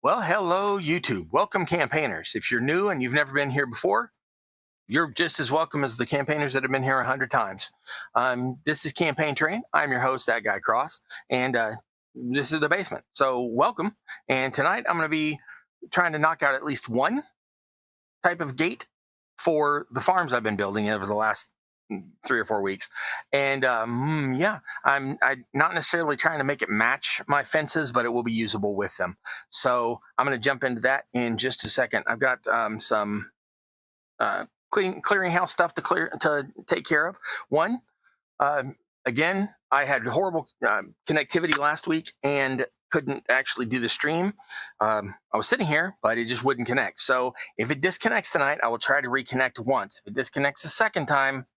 Well, hello, YouTube. Welcome, campaigners. If you're new and you've never been here before, you're just as welcome as the campaigners that have been here 100 times. This is Campaign Train. I'm your host, That Guy Cross, and this is the basement. So welcome. And tonight I'm going to be trying to knock out at least one type of gate for the farms I've been building over the last 3 or 4 weeks. And yeah, I'm not necessarily trying to make it match my fences, but it will be usable with them. So I'm going to jump into that in just a second. I've got some clearinghouse stuff to take care of. One, again, I had horrible connectivity last week and couldn't actually do the stream. I was sitting here, but it just wouldn't connect. So if it disconnects tonight, I will try to reconnect once. If it disconnects a second time,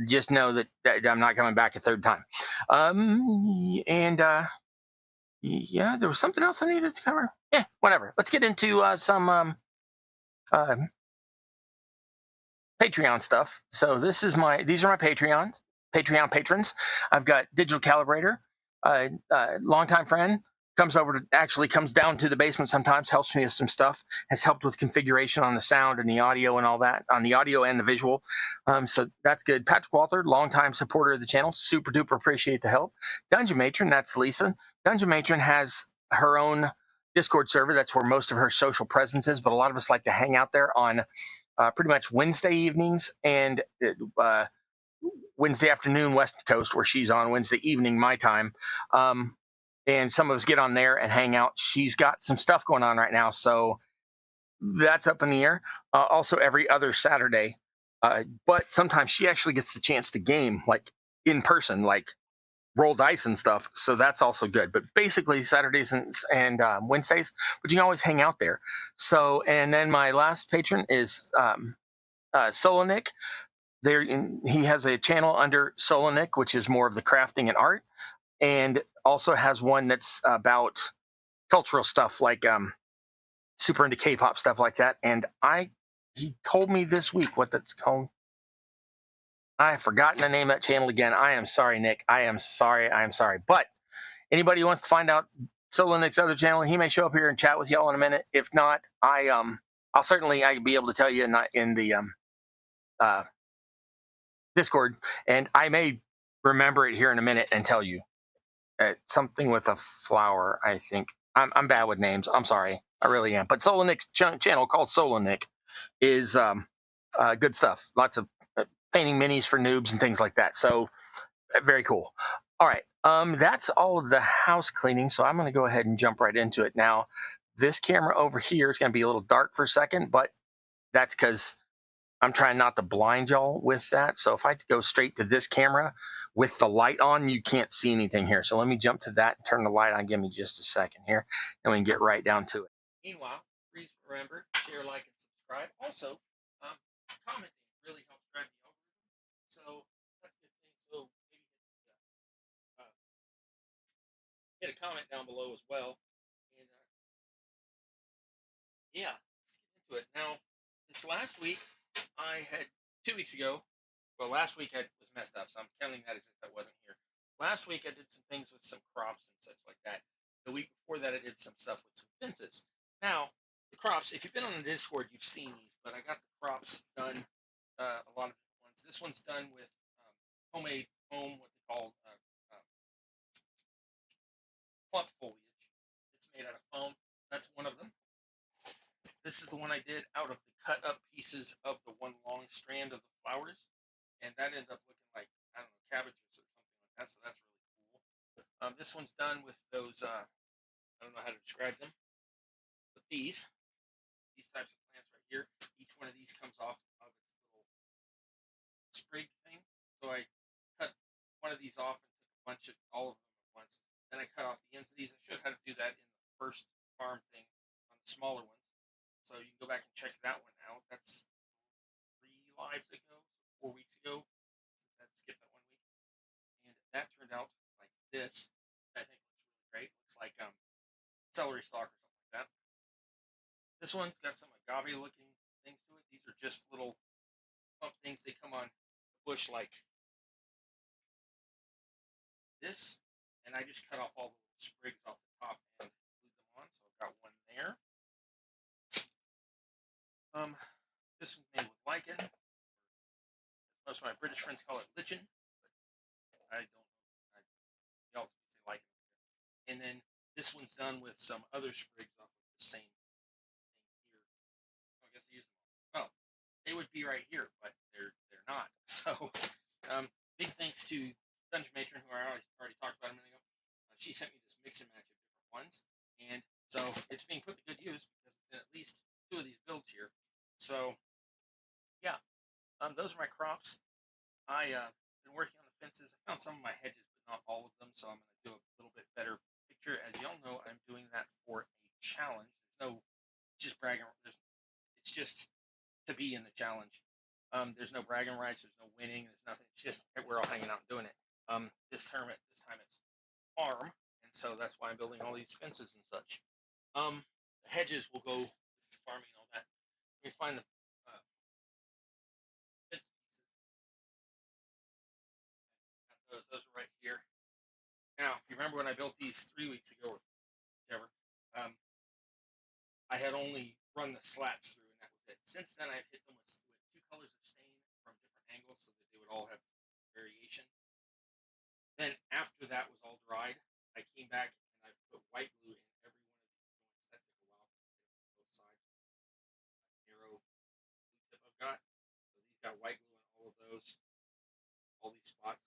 just know that I'm not coming back a third time. Yeah, there was something else I needed to cover. Yeah, whatever. Let's get into some Patreon stuff. So these are my Patreon patrons. I've got Digital Calibrator, longtime friend, comes down to the basement sometimes, helps me with some stuff, has helped with configuration on the sound and the audio and all that, on the audio and the visual. So that's good. Patrick Walther, longtime supporter of the channel, super duper appreciate the help. Dungeon Matron, that's Lisa. Dungeon Matron has her own Discord server. That's where most of her social presence is, but a lot of us like to hang out there on pretty much Wednesday evenings and Wednesday afternoon West Coast, where she's on Wednesday evening my time. And some of us get on there and hang out. She's got some stuff going on right now, so that's up in the air. Also every other Saturday, but sometimes she actually gets the chance to game, like in person, like roll dice and stuff. So that's also good. But basically Saturdays and Wednesdays, but you can always hang out there. So, and then my last patron is Solonic. He has a channel under Solonic, which is more of the crafting and art, and also has one that's about cultural stuff, like super into K-pop stuff like that. And he told me this week what that's called. I've forgotten the name of that channel again. I am sorry, Nick. I am sorry. But anybody who wants to find out Solonic's other channel, he may show up here and chat with y'all in a minute. If not, I'll certainly be able to tell you in the Discord, and I may remember it here in a minute and tell you. Something with a flower, I think. I'm bad with names. I'm sorry. I really am. But Solonic's channel, called Solonic, is good stuff. Lots of painting minis for noobs and things like that. So very cool. All right. That's all of the house cleaning. So I'm going to go ahead and jump right into it. Now, this camera over here is going to be a little dark for a second, but that's because I'm trying not to blind y'all with that. So if I go straight to this camera with the light on, you can't see anything here. So let me jump to that and turn the light on. Give me just a second here, and we can get right down to it. Meanwhile, please remember, share, like, and subscribe. Also, commenting really helps drive the algorithm. So that's a good thing. So maybe hit a comment down below as well. And yeah, let's get into it. Now, this last week, I had 2 weeks ago. Well, last week I was messed up, so I'm counting that as if I wasn't here. Last week I did some things with some crops and such like that. The week before that I did some stuff with some fences. Now, the crops, if you've been on the Discord, you've seen these, but I got the crops done, a lot of different ones. This one's done with homemade foam, what they call clump foliage. It's made out of foam. That's one of them. This is the one I did out of the cut up pieces of the one long strand of the flowers. And that ended up looking like, I don't know, cabbages or something like that. So that's really cool. This one's done with those, I don't know how to describe them, but these types of plants right here. Each one of these comes off of its little sprig thing. So I cut one of these off and took a bunch of all of them at once. Then I cut off the ends of these. I should have to do that in the first farm thing on the smaller ones. So you can go back and check that one out. That's 3 lives ago, 4 weeks ago. Since that skipped that 1 week, and that turned out like this. I think looks really great. Looks like celery stalk or something like that. This one's got some agave-looking things to it. These are just little pump things. They come on the bush like this, and I just cut off all the little sprigs off the top and glued them on. So I've got one there. there. This one's made with lichen. Most of my British friends call it lichen, but I don't know. Y'all say lichen. And then this one's done with some other sprigs off of the same thing here. I guess I used them all. Oh, they would be right here, but they're not. So, big thanks to Dungeon Matron, who I already talked about a minute ago. She sent me this mix and match of different ones, and so it's being put to good use because it's in at least 2 of these builds here. So, yeah, those are my crops. I been working on the fences. I found some of my hedges, but not all of them. So I'm going to do a little bit better picture. As y'all know, I'm doing that for a challenge. There's no just bragging. It's just to be in the challenge. There's no bragging rights. There's no winning. There's nothing. It's just we're all hanging out and doing it. This time it's farm, and so that's why I'm building all these fences and such. The hedges will go with farming and all that. Let me find the fence pieces. Got those are right here. Now, if you remember when I built these 3 weeks ago or whichever, I had only run the slats through, and that was it. Since then, I've hit them with 2 colors of stain from different angles so that they would all have variation. Then, after that was all dried, I came back and I've put white glue in every one of these joints. That took a while to get them on both sides. Narrow glue tip I've got. So these got white glue in all of those, all these spots.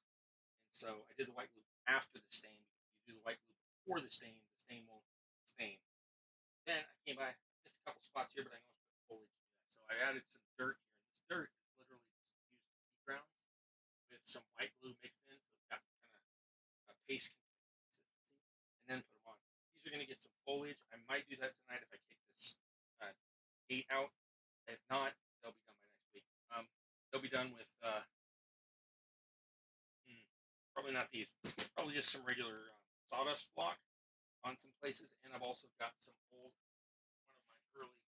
And so I did the white glue after the stain. If you do the white glue before the stain won't stain. Then I came by, missed a couple spots here, but I almost put foliage to that. So I added some dirt here. And this dirt is literally just used pea grounds with some white glue mixed in, so it's got kind of a paste consistency, and then put them on. These are going to get some foliage. I might do that tonight if I kick this gate out. If not, they'll be done by next week. They'll be done with probably not these. Probably just some regular sawdust block on some places, and I've also got some old, one of my early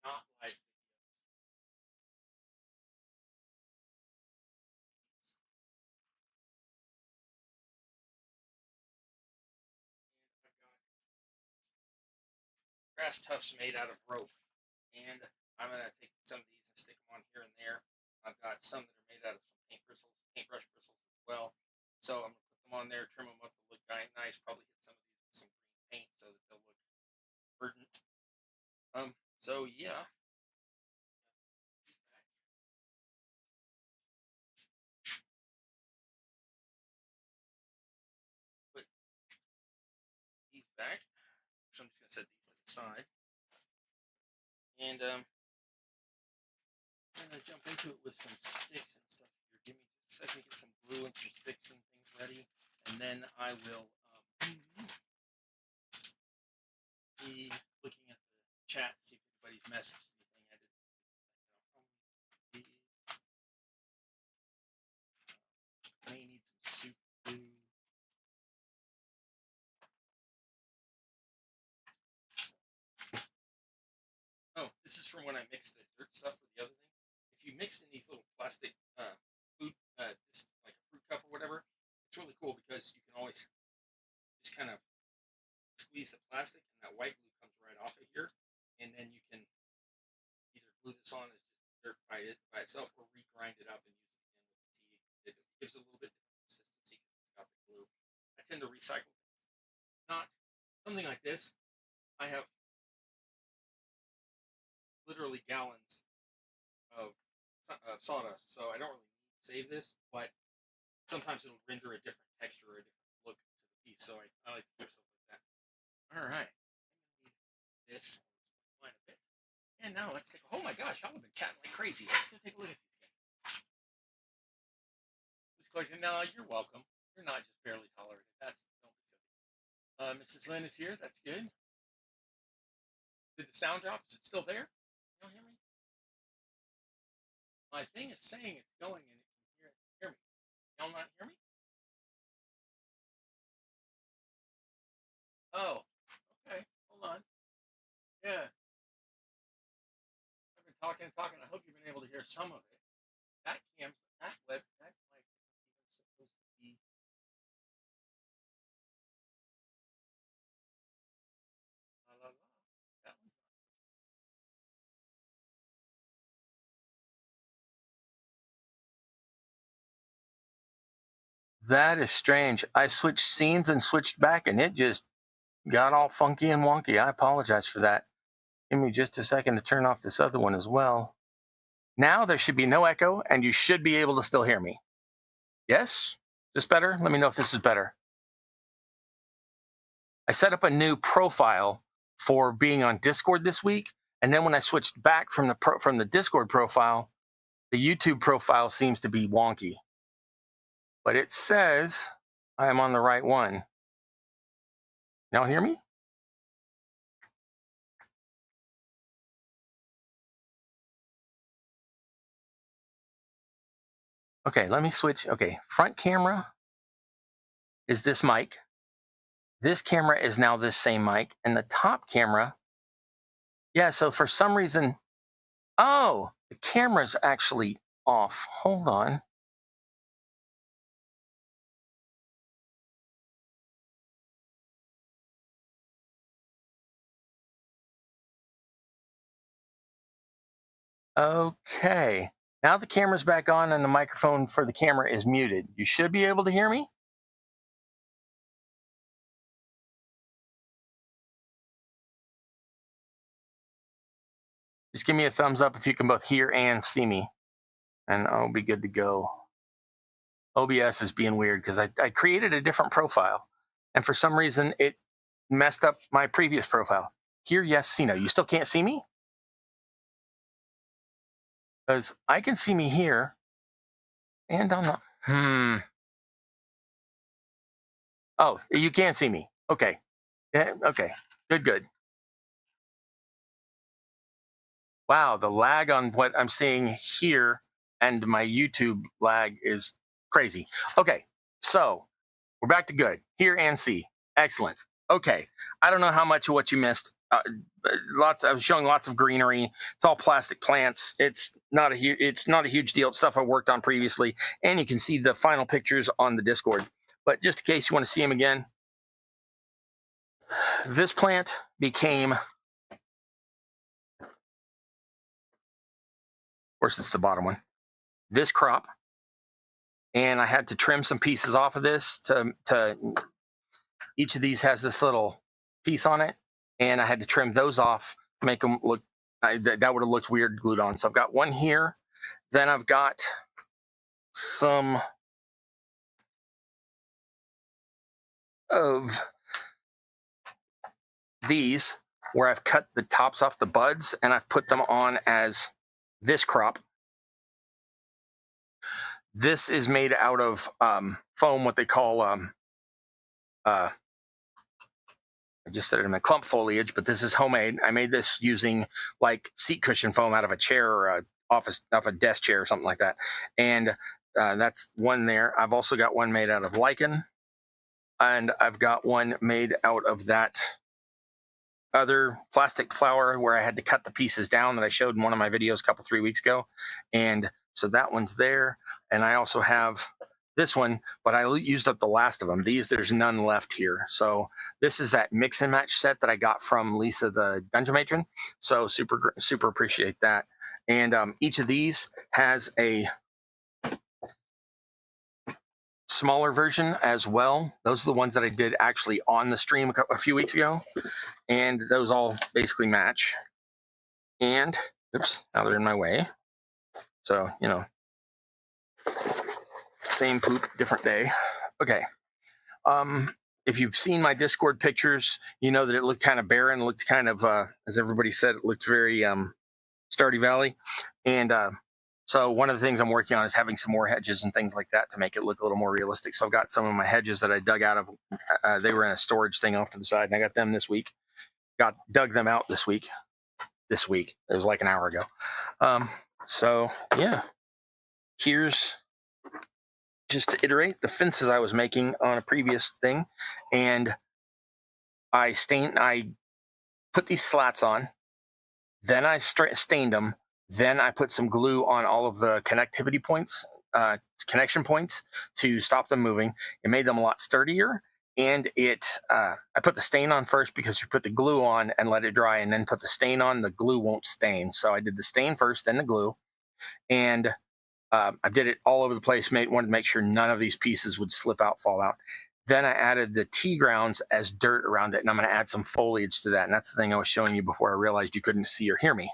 not live videos. And I've got grass tufts made out of rope, and I'm gonna take some of these and stick them on here and there. I've got some that are made out of some paintbrush bristles as well. So I'm gonna put them on there, trim them up to look nice. Probably hit some of these with some green paint so that they'll look verdant. So yeah. Put these back. So I'm just gonna set these to the side. And I'm gonna jump into it with some sticks and stuff here. Give me just a second to get some glue and some sticks and things ready, and then I will be looking at the chat to see if anybody's messaged anything. I didn't. May need some soup glue. Oh, this is from when I mixed the dirt stuff with the other thing. If you mix in these little plastic food, this like a fruit cup or whatever, it's really cool because you can always just kind of squeeze the plastic, and that white glue comes right off of here, and then you can either glue this on as just dirt by itself, or regrind it up and use it again with the tea. It gives it a little bit different consistency because it's got the glue. I tend to recycle things. Not something like this. I have literally gallons of sawdust, so I don't really need to save this, but sometimes it'll render a different texture or a different look to the piece, so I like to do stuff like that. All right, I'm going to need this line a bit, and now let's take. Oh my gosh, I've been chatting like crazy. Let's go take a look at these guys. Just collecting. No, you're welcome. You're not just barely tolerated. Don't be silly. Mrs. Lynn is here. That's good. Did the sound drop? Is it still there? You don't hear me? My thing is saying it's going, and it can hear me. Y'all not hear me? Oh, okay. Hold on. Yeah. I've been talking. I hope you've been able to hear some of it. That mic isn't even supposed to be. La la la. That one's That is strange. I switched scenes and switched back, and it just got all funky and wonky. I apologize for that. Give me just a second to turn off this other one as well. Now there should be no echo, and you should be able to still hear me. Yes? Is this better? Let me know if this is better. I set up a new profile for being on Discord this week, and then when I switched back from the Discord profile, the YouTube profile seems to be wonky. But it says I am on the right one. Y'all hear me? Okay, let me switch. Okay, front camera is this mic. This camera is now this same mic. And the top camera, yeah, so for some reason, oh, the camera's actually off. Hold on. Okay, now the camera's back on and the microphone for the camera is muted. You should be able to hear me. Just give me a thumbs up if you can both hear and see me, and I'll be good to go. OBS is being weird because I created a different profile, and for some reason it messed up my previous profile. Hear, yes, see, no. You still can't see me? Because I can see me here, and on the, oh, you can see me. Okay. Yeah, okay. Good. Wow, the lag on what I'm seeing here and my YouTube lag is crazy. Okay, so we're back to good. Hear and see. Excellent. Okay, I don't know how much of what you missed. I was showing lots of greenery. It's all plastic plants. It's not a huge deal. It's stuff I worked on previously, and you can see the final pictures on the Discord. But just in case you want to see them again, this plant became, of course, it's the bottom one, this crop, and I had to trim some pieces off of this to each of these has this little piece on it, and I had to trim those off to make them look, that would have looked weird glued on. So I've got one here, then I've got some of these where I've cut the tops off the buds and I've put them on as this crop. This is made out of foam, what they call, I just said it in my clump foliage, but this is homemade. I made this using like seat cushion foam out of a chair or off a desk chair or something like that. And that's one there. I've also got one made out of lichen, and I've got one made out of that other plastic flower where I had to cut the pieces down that I showed in one of my videos a 3 weeks ago. And so that one's there. And I also have this one, but I used up the last of them. There's none left here. So this is that mix and match set that I got from Lisa, the Dungeon Matron. So super appreciate that. And each of these has a smaller version as well. Those are the ones that I did actually on the stream a few weeks ago. And those all basically match. And, oops, now they're in my way. So, you know, same poop, different day. Okay. If you've seen my Discord pictures, you know that it looked kind of barren. It looked kind of, as everybody said, it looked very Stardew Valley. And so one of the things I'm working on is having some more hedges and things like that to make it look a little more realistic. So I've got some of my hedges that I dug out of, they were in a storage thing off to the side, and I got them this week. Dug them out this week. It was like an hour ago. So yeah, here's, just to iterate, the fences I was making on a previous thing, and I put these slats on, then I stained them, then I put some glue on all of the connectivity points, connection points to stop them moving. It made them a lot sturdier, and I put the stain on first because you put the glue on and let it dry, and then put the stain on. The glue won't stain, so I did the stain first, then the glue, and I did it all over the place, wanted to make sure none of these pieces would slip out, fall out. Then I added the tea grounds as dirt around it, and I'm going to add some foliage to that. And that's the thing I was showing you before I realized you couldn't see or hear me.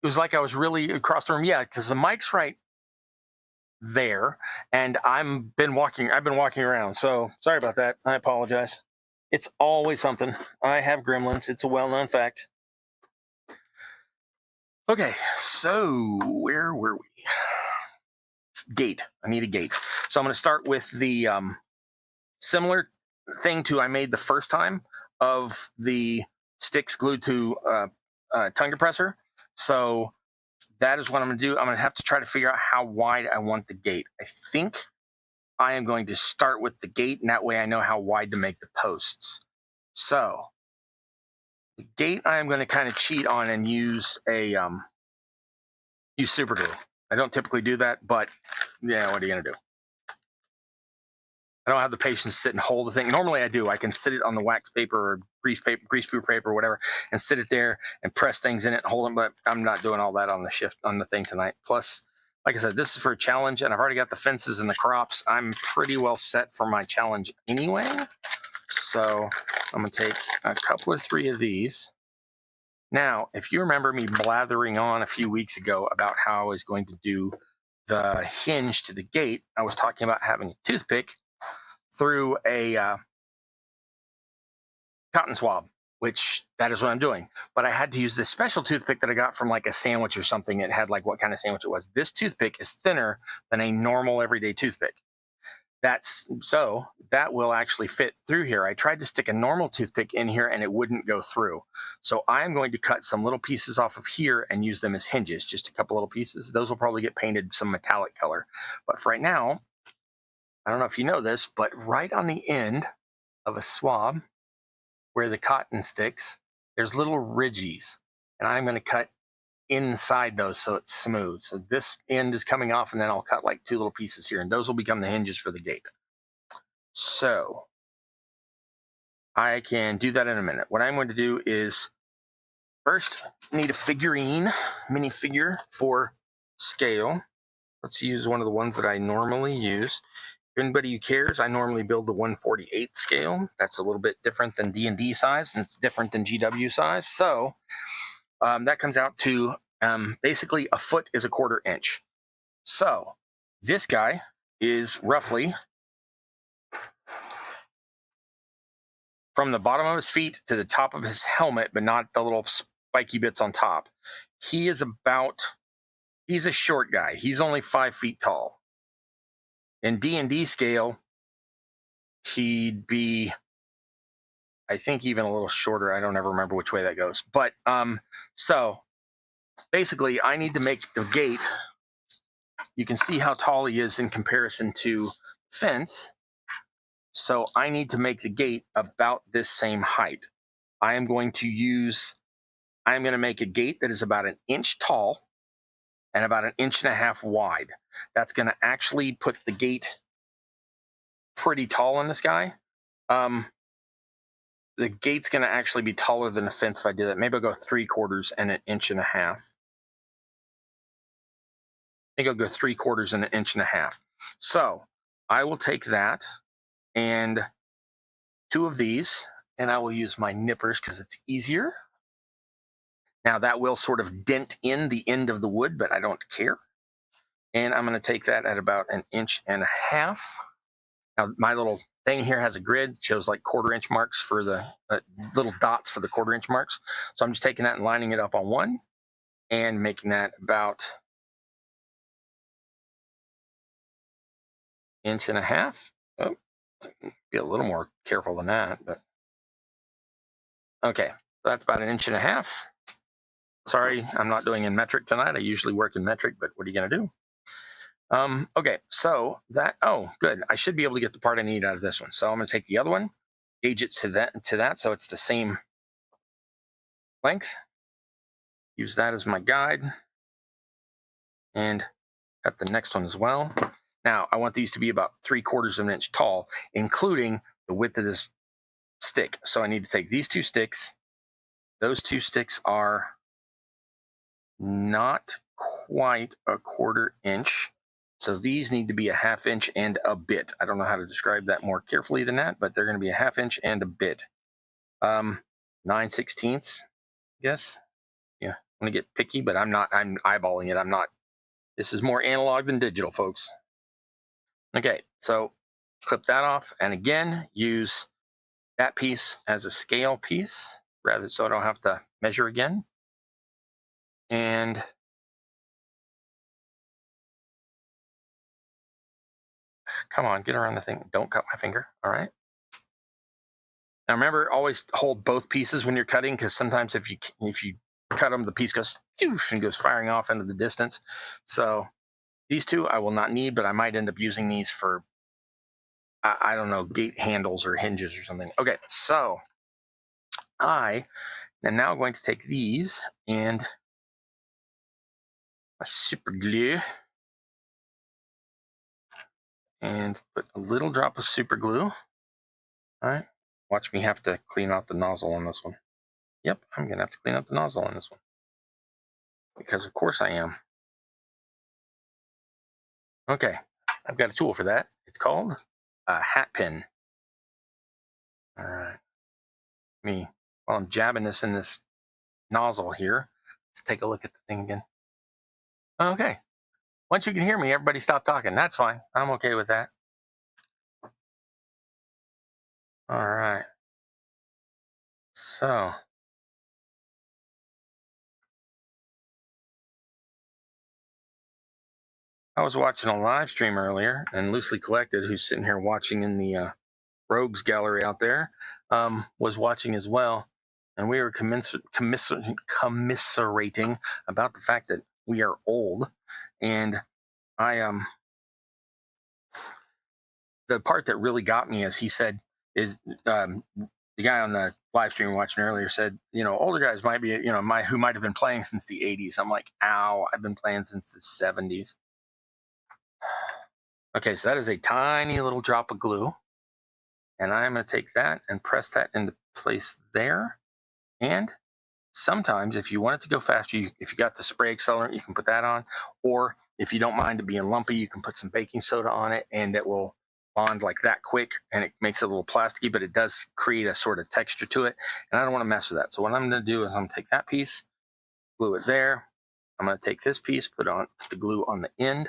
It was like I was really across the room. Yeah, because the mic's right there, and I've been walking around. So sorry about that. I apologize. It's always something. I have gremlins. It's a well-known fact. Okay, so where were we? Gate. I need a gate. So I'm going to start with the similar thing to I made the first time of the sticks glued to a tongue depressor. So that is what I'm going to do. I'm going to have to try to figure out how wide I want the gate. I think I am going to start with the gate, and that way I know how wide to make the posts. So the gate I am going to kind of cheat on and use super glue. I don't typically do that, but yeah, what are you going to do? I don't have the patience to sit and hold the thing. Normally I do. I can sit it on the wax paper or greaseproof paper or whatever, and sit it there and press things in it and hold them, but I'm not doing all that on the thing tonight. Plus, like I said, this is for a challenge, and I've already got the fences and the crops. I'm pretty well set for my challenge anyway. So I'm going to take a couple or three of these. Now, if you remember me blathering on a few weeks ago about how I was going to do the hinge to the gate, I was talking about having a toothpick through a cotton swab, which that is what I'm doing. But I had to use this special toothpick that I got from like a sandwich or something. It had like what kind of sandwich it was. This toothpick is thinner than a normal everyday toothpick. So that will actually fit through here. I tried to stick a normal toothpick in here and it wouldn't go through. So I'm going to cut some little pieces off of here and use them as hinges, just a couple little pieces. Those will probably get painted some metallic color. But for right now, I don't know if you know this, but right on the end of a swab where the cotton sticks, there's little ridges, and I'm going to cut inside those so it's smooth. So this end is coming off, and then I'll cut like two little pieces here, and those will become the hinges for the gate. So I can do that in a minute. What I'm going to do is first need a figurine, minifigure for scale. Let's use one of the ones that I normally use. For anybody who cares, I normally build the 1/48 scale. That's a little bit different than D&D size, and it's different than GW size. So that comes out to basically a foot is a 1/4 inch. So this guy is roughly from the bottom of his feet to the top of his helmet, but not the little spiky bits on top. He's a short guy. He's only 5 feet tall. In D&D scale, he'd be, I think, even a little shorter. I don't ever remember which way that goes. But so basically, I need to make the gate. You can see how tall he is in comparison to fence. So I need to make the gate about this same height. I'm going to make a gate that is about 1 inch tall and about 1.5 inches wide. That's going to actually put the gate pretty tall on this guy. The gate's going to actually be taller than the fence if I do that. Maybe I'll go 3/4 and 1.5 inches. I think I'll go 3/4 and 1.5 inches. So I will take that and 2 of these, and I will use my nippers because it's easier. Now that will sort of dent in the end of the wood, but I don't care. And I'm going to take that at about 1.5 inches. Now my little thing here has a grid, shows like 1/4 inch marks for the little dots for the 1/4 inch marks. So I'm just taking that and lining it up on one and making that about 1.5 inches. Oh, be a little more careful than that, but okay, so that's about 1.5 inches. Sorry, I'm not doing in metric tonight. I usually work in metric, but what are you going to do? Okay, so that, oh, good. I should be able to get the part I need out of this one. So I'm going to take the other one, gauge it to that, so it's the same length. Use that as my guide. And cut the next one as well. Now, I want these to be about 3/4 of an inch tall, including the width of this stick. So I need to take these 2 sticks. Those 2 sticks are not quite a 1/4 inch. So these need to be a 1/2 inch and a bit. I don't know how to describe that more carefully than that, but they're going to be a 1/2 inch and a bit. 9/16, I guess. Yeah, I'm going to get picky, but I'm not. I'm eyeballing it. I'm not. This is more analog than digital, folks. Okay, so clip that off, and again, use that piece as a scale piece, rather so I don't have to measure again. And come on, get around the thing. Don't cut my finger. All right. Now remember, always hold both pieces when you're cutting, because sometimes if you cut them, the piece goes and goes firing off into the distance. So these two I will not need, but I might end up using these for I don't know, gate handles or hinges or something. Okay, so I am now going to take these and my super glue and put a little drop of super glue. All right, watch me have to clean out the nozzle on this one. Yep, I'm gonna have to clean out the nozzle on this one, because of course I am. Okay, I've got a tool for that. It's called a hat pin. All right, while I'm jabbing this in this nozzle here, let's take a look at the thing again. Okay, once you can hear me, everybody stop talking. That's fine. I'm okay with that. All right. So I was watching a live stream earlier, and Loosely Collected, who's sitting here watching in the Rogues gallery out there, was watching as well. And we were commiserating about the fact that we are old. And the part that really got me, as he said, is the guy on the live stream watching earlier said, older guys might be, who might have been playing since the 80s. I'm like, ow, I've been playing since the 70s. Okay, so that is a tiny little drop of glue. And I'm going to take that and press that into place there. And sometimes if you want it to go faster, if you got the spray accelerant, you can put that on. Or if you don't mind it being lumpy, you can put some baking soda on it, and it will bond like that quick, and it makes it a little plasticky, but it does create a sort of texture to it. And I don't want to mess with that. So what I'm going to do is I'm going to take that piece, glue it there. I'm going to take this piece, put the glue on the end,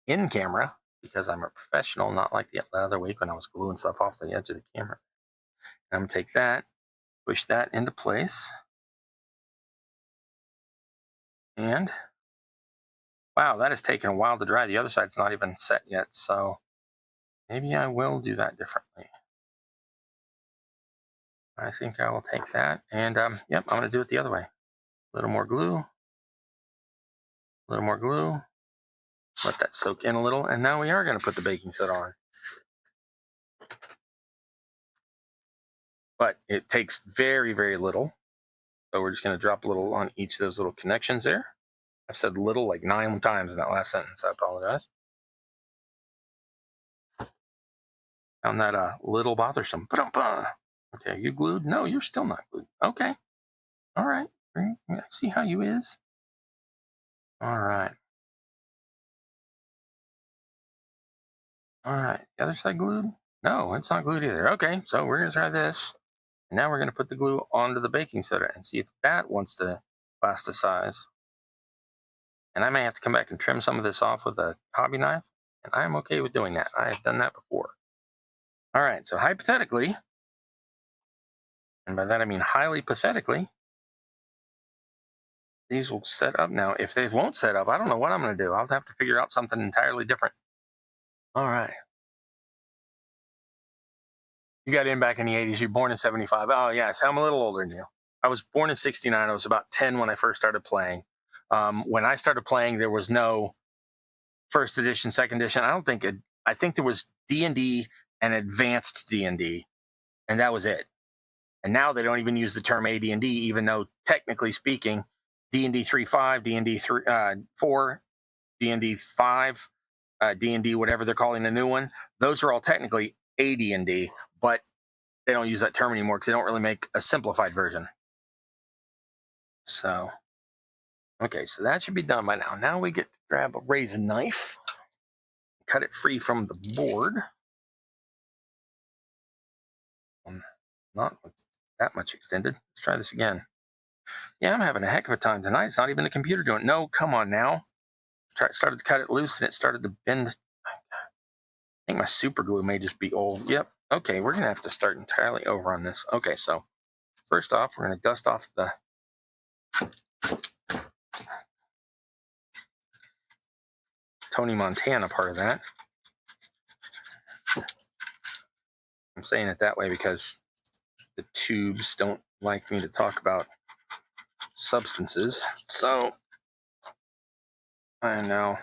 in camera, because I'm a professional, not like the other week when I was gluing stuff off the edge of the camera. And I'm going to take that, push that into place. And wow, that has taken a while to dry. The other side's not even set yet, so maybe I will do that differently. I think I will take that, and yep, I'm going to do it the other way. A little more glue, a little more glue. Let that soak in a little, and now we are going to put the baking soda on. But it takes very, very little. So we're just going to drop a little on each of those little connections there. I've said little like 9 times in that last sentence. I apologize. Found that a little bothersome. Okay, are you glued? No, you're still not glued. Okay. All right. I see how you is. All right. All right. The other side glued? No, it's not glued either. Okay, so we're going to try this. And now we're going to put the glue onto the baking soda and see if that wants to plasticize. And I may have to come back and trim some of this off with a hobby knife. And I'm okay with doing that. I have done that before. All right, so hypothetically, and by that I mean highly pathetically, these will set up now. If they won't set up, I don't know what I'm going to do. I'll have to figure out something entirely different. All right. You got in back in the 80s. You're born in 75. Oh, yeah, so I'm a little older than you. I was born in 69. I was about 10 when I first started playing. When I started playing, there was no first edition, second edition. I think there was D&D and advanced D&D, and that was it. And now they don't even use the term AD&D, even though technically speaking, D&D 3.5, D&D 4, D&D 5, D&D whatever they're calling the new one, those are all technically AD&D, but they don't use that term anymore because they don't really make a simplified version. So, okay, so that should be done by now. Now we get to grab a raisin knife, cut it free from the board. Not that much extended. Let's try this again. Yeah, I'm having a heck of a time tonight. It's not even the computer doing it. No, come on now. Started to cut it loose and it started to bend. I think my super glue may just be old. Yep. Okay, we're going to have to start entirely over on this. Okay, so first off, we're going to dust off the Tony Montana part of that. I'm saying it that way because the tubes don't like me to talk about substances. So I am now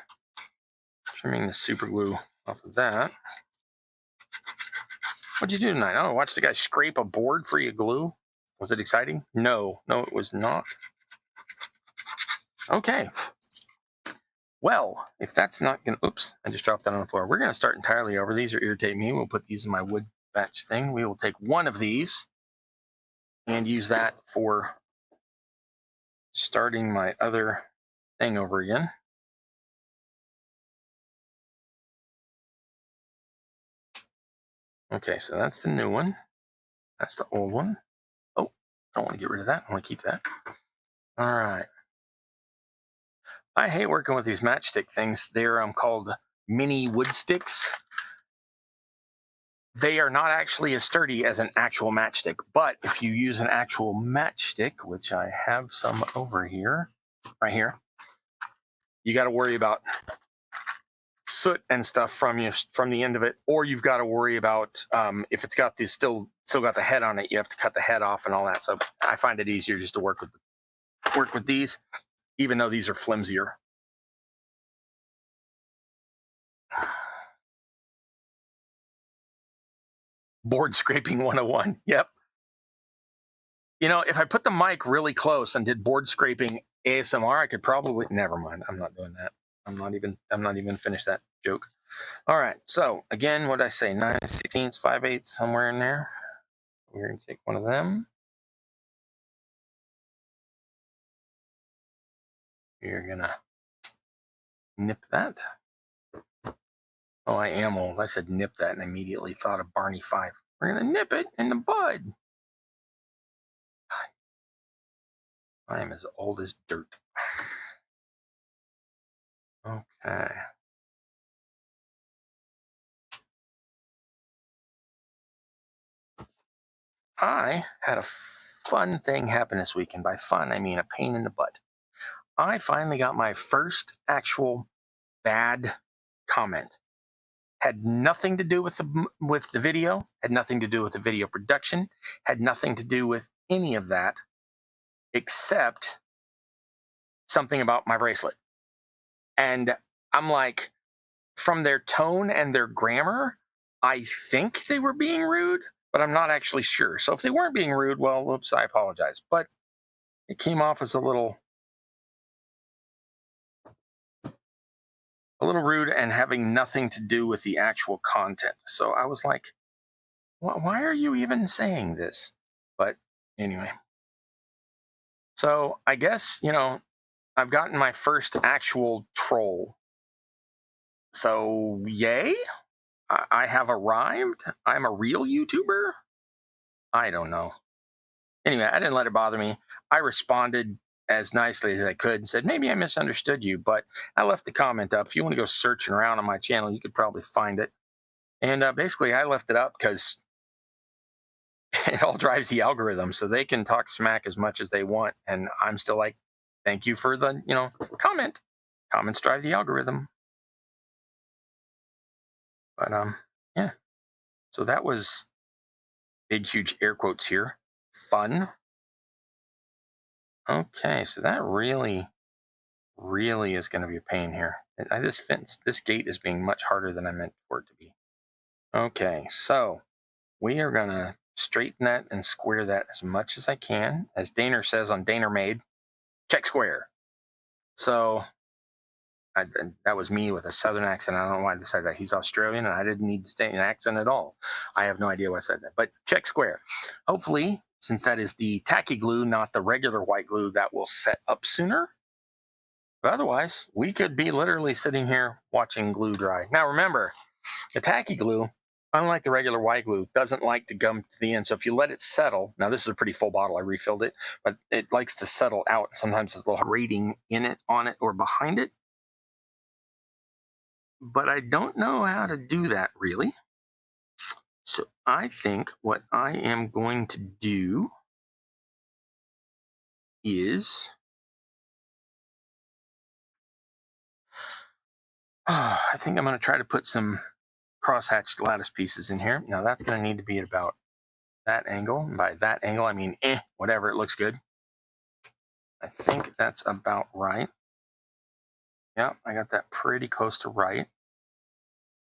trimming the super glue off of that. What'd you do tonight? Oh, watch the guy scrape a board free of glue. Was it exciting? No, it was not. Okay. Well, if that's not going to, oops, I just dropped that on the floor. We're going to start entirely over. These are irritating me. We'll put these in my wood batch thing. We will take one of these and use that for starting my other thing over again. Okay, so that's the new one. That's the old one. Oh, I don't want to get rid of that. I want to keep that. All right. I hate working with these matchstick things. They're called mini wood sticks. They are not actually as sturdy as an actual matchstick, but if you use an actual matchstick, which I have some over here, right here, you got to worry about soot and stuff from the end of it, or you've got to worry about if it's got this still got the head on it, you have to cut the head off and all that. So I find it easier just to work with these, even though these are flimsier. Board scraping 101. Yep. You know, if I put the mic really close and did board scraping ASMR, I could probably, never mind. I'm not doing that. I'm not even finished that joke. All right. So again, what did I say? 9/16, 5/8, somewhere in there. We're going to take one of them. You're going to nip that. Oh, I am old. I said nip that and immediately thought of Barney 5. We're going to nip it in the bud. I am as old as dirt. Okay. I had a fun thing happen this weekend. By fun, I mean a pain in the butt. I finally got my first actual bad comment. Had nothing to do with the video, had nothing to do with the video production, had nothing to do with any of that, except something about my bracelet. And I'm like, from their tone and their grammar, I think they were being rude, but I'm not actually sure. So if they weren't being rude, well, oops, I apologize. But it came off as a little rude and having nothing to do with the actual content. So I was like, why are you even saying this? But anyway. So I guess, I've gotten my first actual troll. So yay, I have arrived. I'm a real YouTuber. I don't know. Anyway, I didn't let it bother me. I responded as nicely as I could and said, maybe I misunderstood you, but I left the comment up. If you want to go searching around on my channel, you could probably find it. And basically, I left it up because it all drives the algorithm, so they can talk smack as much as they want. And I'm still like, thank you for the, comment. Comments drive the algorithm. But, yeah. So that was big, huge air quotes here. Fun. Okay, so that really is going to be a pain here. This gate is being much harder than I meant for it to be. Okay, so we are going to straighten that and square that as much as I can. As Daner says on Daner Made, check square. So that was me with a southern accent. I don't know why I decided that. He's Australian, and I didn't need to stay in an accent at all. I have no idea why I said that. But check square. Hopefully, since that is the tacky glue, not the regular white glue, that will set up sooner. But otherwise, we could be literally sitting here watching glue dry. Now remember, the tacky glue, unlike the regular white glue, doesn't like to gum to the end. So if you let it settle, now this is a pretty full bottle, I refilled it, but it likes to settle out. Sometimes there's a little grating in it, on it, or behind it. But I don't know how to do that really. So I think what I am going to do is I think I'm going to try to put some crosshatched lattice pieces in here. Now that's going to need to be at about that angle. And by that angle, I mean whatever, it looks good. I think that's about right. Yeah, I got that pretty close to right.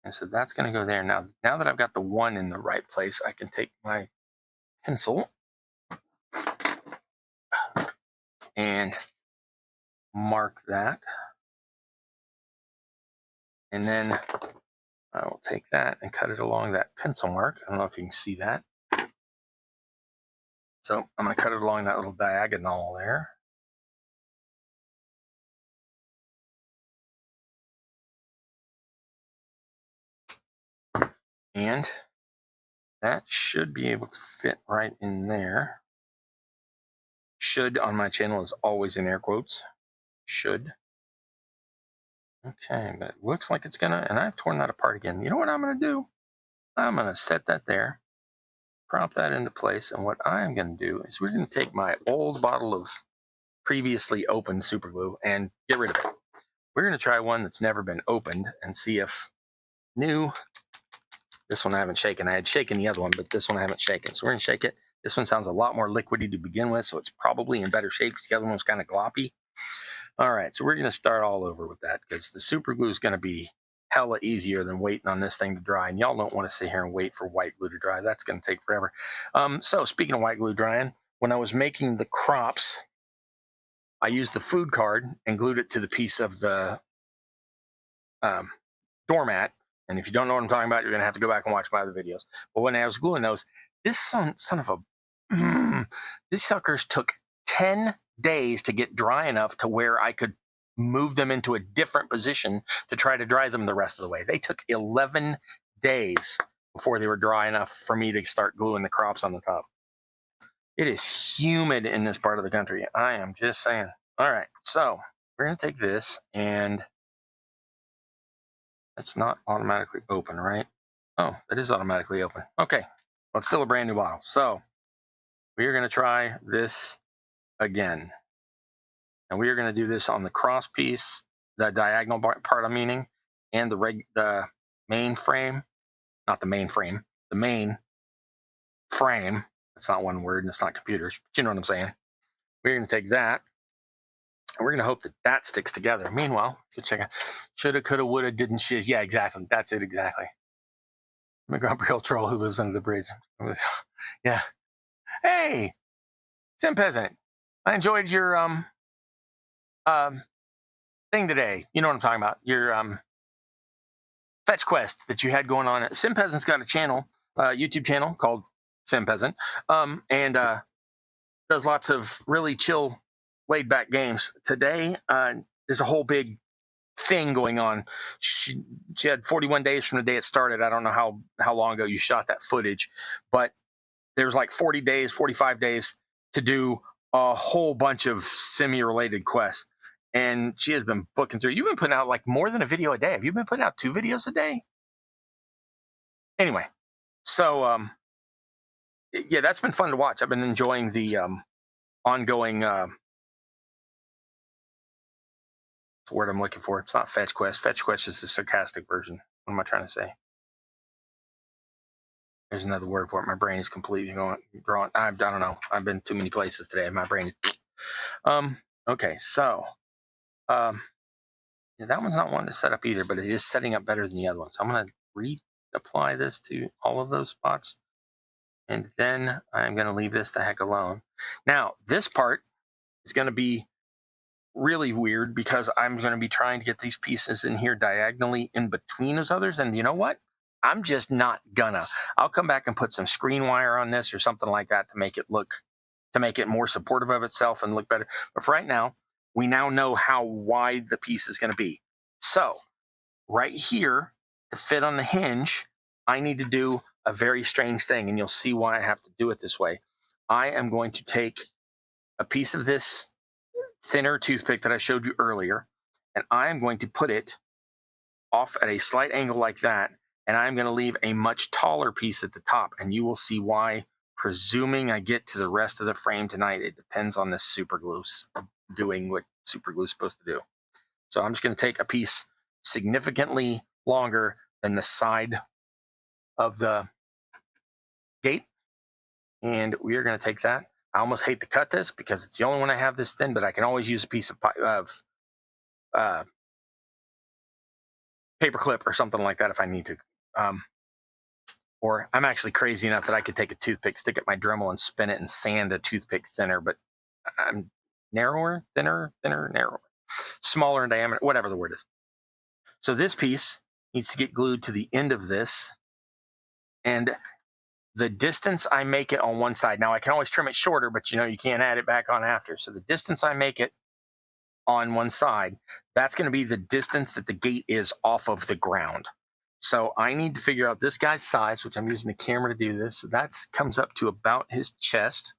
And so that's going to go there. Now that I've got the one in the right place, I can take my pencil and mark that. And then I will take that and cut it along that pencil mark. I don't know if you can see that. So I'm going to cut it along that little diagonal there. And that should be able to fit right in there. Should on my channel is always in air quotes. Should. Okay, but it looks like it's gonna, and I've torn that apart again. You know what I'm gonna do? I'm gonna set that there, prop that into place, and what I'm gonna do is we're gonna take my old bottle of previously opened super glue and get rid of it. We're gonna try one that's never been opened and see if new. This one I haven't shaken. I had shaken the other one, but this one I haven't shaken. So we're gonna shake it. This one sounds a lot more liquidy to begin with, so it's probably in better shape because the other one was kind of gloppy. All right, so we're going to start all over with that because the super glue is going to be hella easier than waiting on this thing to dry. And y'all don't want to sit here and wait for white glue to dry. That's going to take forever. So speaking of white glue drying, when I was making the crops, I used the food card and glued it to the piece of the doormat. And if you don't know what I'm talking about, you're going to have to go back and watch my other videos. But when I was gluing those, this son of a... these suckers took 10 days to get dry enough to where I could move them into a different position to try to dry them the rest of the way. They took 11 days before they were dry enough for me to start gluing the crops on the top. It is humid in this part of the country. I am just saying. All right, so we're going to take this, and that's not automatically open, right? Oh, it is automatically open. Okay, well, it's still a brand new bottle. So we are going to try this again. And we are going to do this on the cross piece, the diagonal part, I'm meaning, and the main frame. Not the main frame, the main frame. It's not one word, and it's not computers, but you know what I'm saying. We're going to take that, and we're going to hope that that sticks together. Meanwhile, so check out, shoulda, coulda, woulda, didn't shiz. Yeah, exactly. That's it, exactly. I'm a grumpy old troll who lives under the bridge. Yeah. Hey, Sim Peasant. I enjoyed your thing today. You know what I'm talking about. Your fetch quest that you had going on. Sim Peasant's got a channel, YouTube channel called Sim Peasant, and does lots of really chill, laid back games. Today, there's a whole big thing going on. She had 41 days from the day it started. I don't know how long ago you shot that footage, but there was like 40 days, 45 days to do a whole bunch of semi-related quests. And she has been booking through. You've been putting out like more than a video a day. Have you been putting out 2 videos a day? Anyway, so yeah, that's been fun to watch. I've been enjoying the ongoing what's the word I'm looking for? It's not fetch quest. Fetch quest is the sarcastic version. What am I trying to say? There's another word for it. My brain is completely drawn. I don't know. I've been too many places today. My brain is okay, so yeah, that one's not one to set up either, but it is setting up better than the other one. So I'm going to reapply this to all of those spots, and then I'm going to leave this the heck alone. Now, this part is going to be really weird because I'm going to be trying to get these pieces in here diagonally in between those others, and you know what? I'm just not gonna. I'll come back and put some screen wire on this or something like that to make it more supportive of itself and look better. But for right now, we now know how wide the piece is going to be. So right here, to fit on the hinge, I need to do a very strange thing, and you'll see why I have to do it this way. I am going to take a piece of this thinner toothpick that I showed you earlier, and I am going to put it off at a slight angle like that, and I'm going to leave a much taller piece at the top, and you will see why, presuming I get to the rest of the frame tonight. It depends on this super glue doing what super glue is supposed to do. So I'm just going to take a piece significantly longer than the side of the gate, and we are going to take that. I almost hate to cut this because it's the only one I have this thin, but I can always use a piece of paper clip or something like that if I need to. Or I'm actually crazy enough that I could take a toothpick, stick it in my Dremel, and spin it and sand a toothpick thinner, but I'm narrower, thinner, narrower, smaller in diameter, whatever the word is. So this piece needs to get glued to the end of this, and the distance I make it on one side, now I can always trim it shorter, but you can't add it back on after. So the distance I make it on one side, that's going to be the distance that the gate is off of the ground. So I need to figure out this guy's size, which I'm using the camera to do this. So that comes up to about his chest.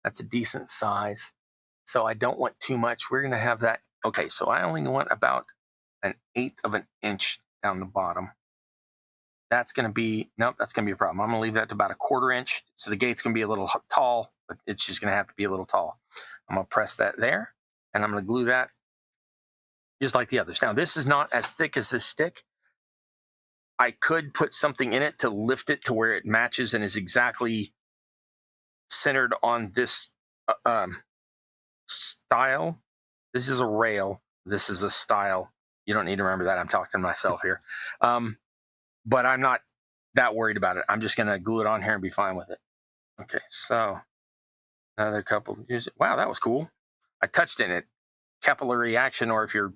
That's a decent size. So I don't want too much. We're going to have that. Okay, so I only want about 1/8 of an inch down the bottom. That's going to be, nope, that's going to be a problem. I'm going to leave that to about 1/4 inch. So the gate's going to be a little tall, but it's just going to have to be a little tall. I'm going to press that there, and I'm going to glue that just like the others. Now, this is not as thick as this stick. I could put something in it to lift it to where it matches and is exactly centered on this style. This is a rail. This is a style. You don't need to remember that. I'm talking to myself here. But I'm not that worried about it. I'm just going to glue it on here and be fine with it. Okay, so another couple. Wow, that was cool. I touched in it. Capillary action, or if you're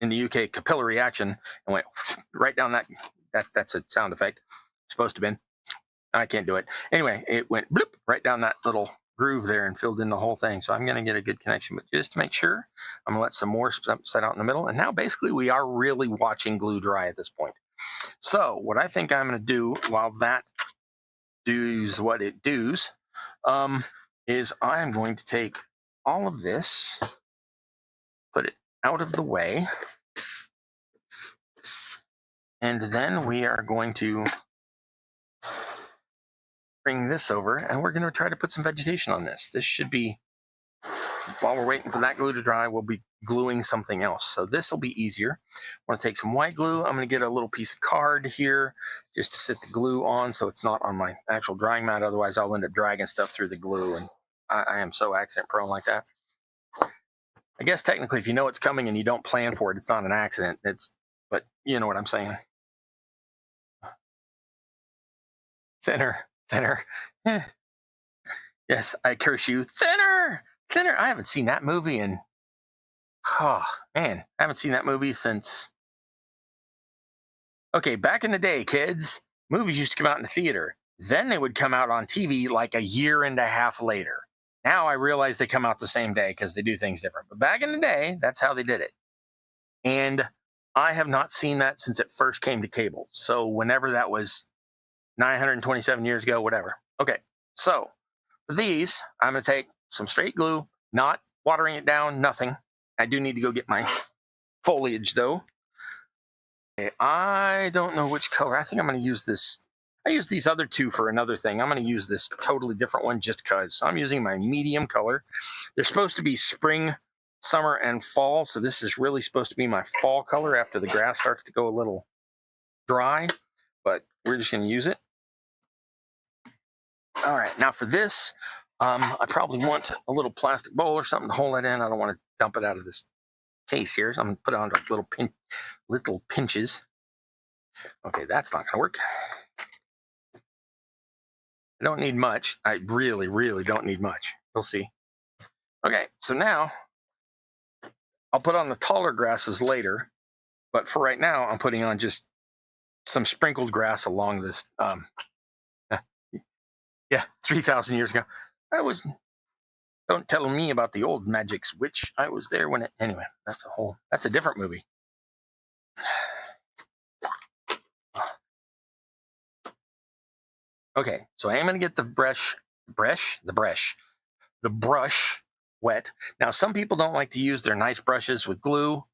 in the UK, capillary action, and went right down that. That's a sound effect. Supposed to be. I can't do it. Anyway, it went bloop right down that little groove there and filled in the whole thing. So I'm going to get a good connection. But just to make sure, I'm going to let some more set out in the middle. And now basically we are really watching glue dry at this point. So what I think I'm going to do while that does what it does is I'm going to take all of this, put it out of the way, and then we are going to bring this over, and we're going to try to put some vegetation on this. This should be, while we're waiting for that glue to dry, we'll be gluing something else. So this will be easier. I'm going to take some white glue. I'm going to get a little piece of card here just to sit the glue on so it's not on my actual drying mat. Otherwise, I'll end up dragging stuff through the glue, and I am so accident prone like that. I guess technically if you know it's coming and you don't plan for it, it's not an accident. But you know what I'm saying. Thinner. Yes, I curse you. Thinner. I haven't seen that movie in, oh man, I haven't seen that movie since, okay, back in the day, kids, movies used to come out in the theater. Then they would come out on TV like 1.5 years later. Now I realize they come out the same day because they do things different. But back in the day, that's how they did it. And I have not seen that since it first came to cable. So whenever that was, 927 years ago, whatever. Okay, so for these, I'm going to take some straight glue, not watering it down, nothing. I do need to go get my foliage, though. Okay, I don't know which color. I think I'm going to use this. I use these other two for another thing. I'm going to use this totally different one just because. So I'm using my medium color. They're supposed to be spring, summer, and fall. So this is really supposed to be my fall color after the grass starts to go a little dry. But we're just going to use it. All right, now for this, I probably want a little plastic bowl or something to hold it in. I don't want to dump it out of this case here, so I'm going to put it on little pinches. Okay, that's not going to work. I don't need much. I really, really don't need much. We'll see. Okay, so now I'll put on the taller grasses later, but for right now, I'm putting on just some sprinkled grass along this. Yeah, 3,000 years ago. Don't tell me about the old magic switch. I was there when anyway, that's a different movie. Okay, so I am going to get the brush wet. Now, some people don't like to use their nice brushes with glue.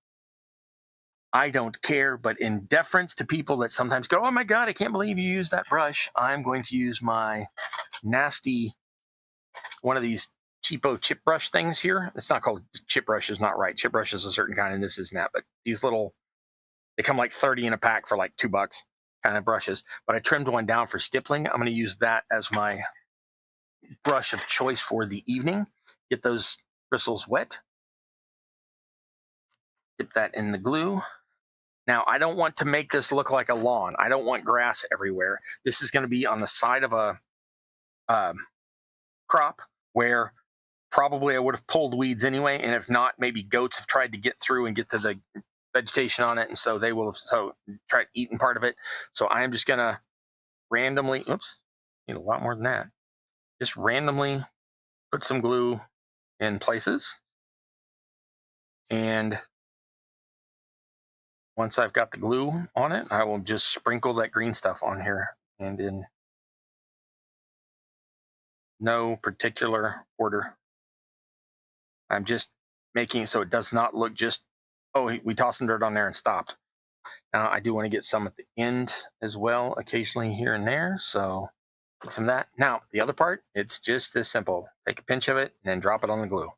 I don't care, but in deference to people that sometimes go, oh my God, I can't believe you used that brush, I'm going to use my nasty, one of these cheapo chip brush things here. It's not called chip brush, is not right. Chip brush is a certain kind, and this isn't that, but these little, they come like 30 in a pack for like $2 kind of brushes, but I trimmed one down for stippling. I'm going to use that as my brush of choice for the evening. Get those bristles wet. Dip that in the glue. Now, I don't want to make this look like a lawn. I don't want grass everywhere. This is going to be on the side of a crop where probably I would have pulled weeds anyway, and if not, maybe goats have tried to get through and get to the vegetation on it, and so they will have tried eating part of it. So I am just going to randomly, need a lot more than that. Just randomly put some glue in places, and once I've got the glue on it, I will just sprinkle that green stuff on here, and in no particular order. I'm just making it so it does not look just, oh, we tossed some dirt on there and stopped. Now, I do want to get some at the end as well, occasionally here and there, so get some of that. Now, the other part, it's just this simple. Take a pinch of it and then drop it on the glue.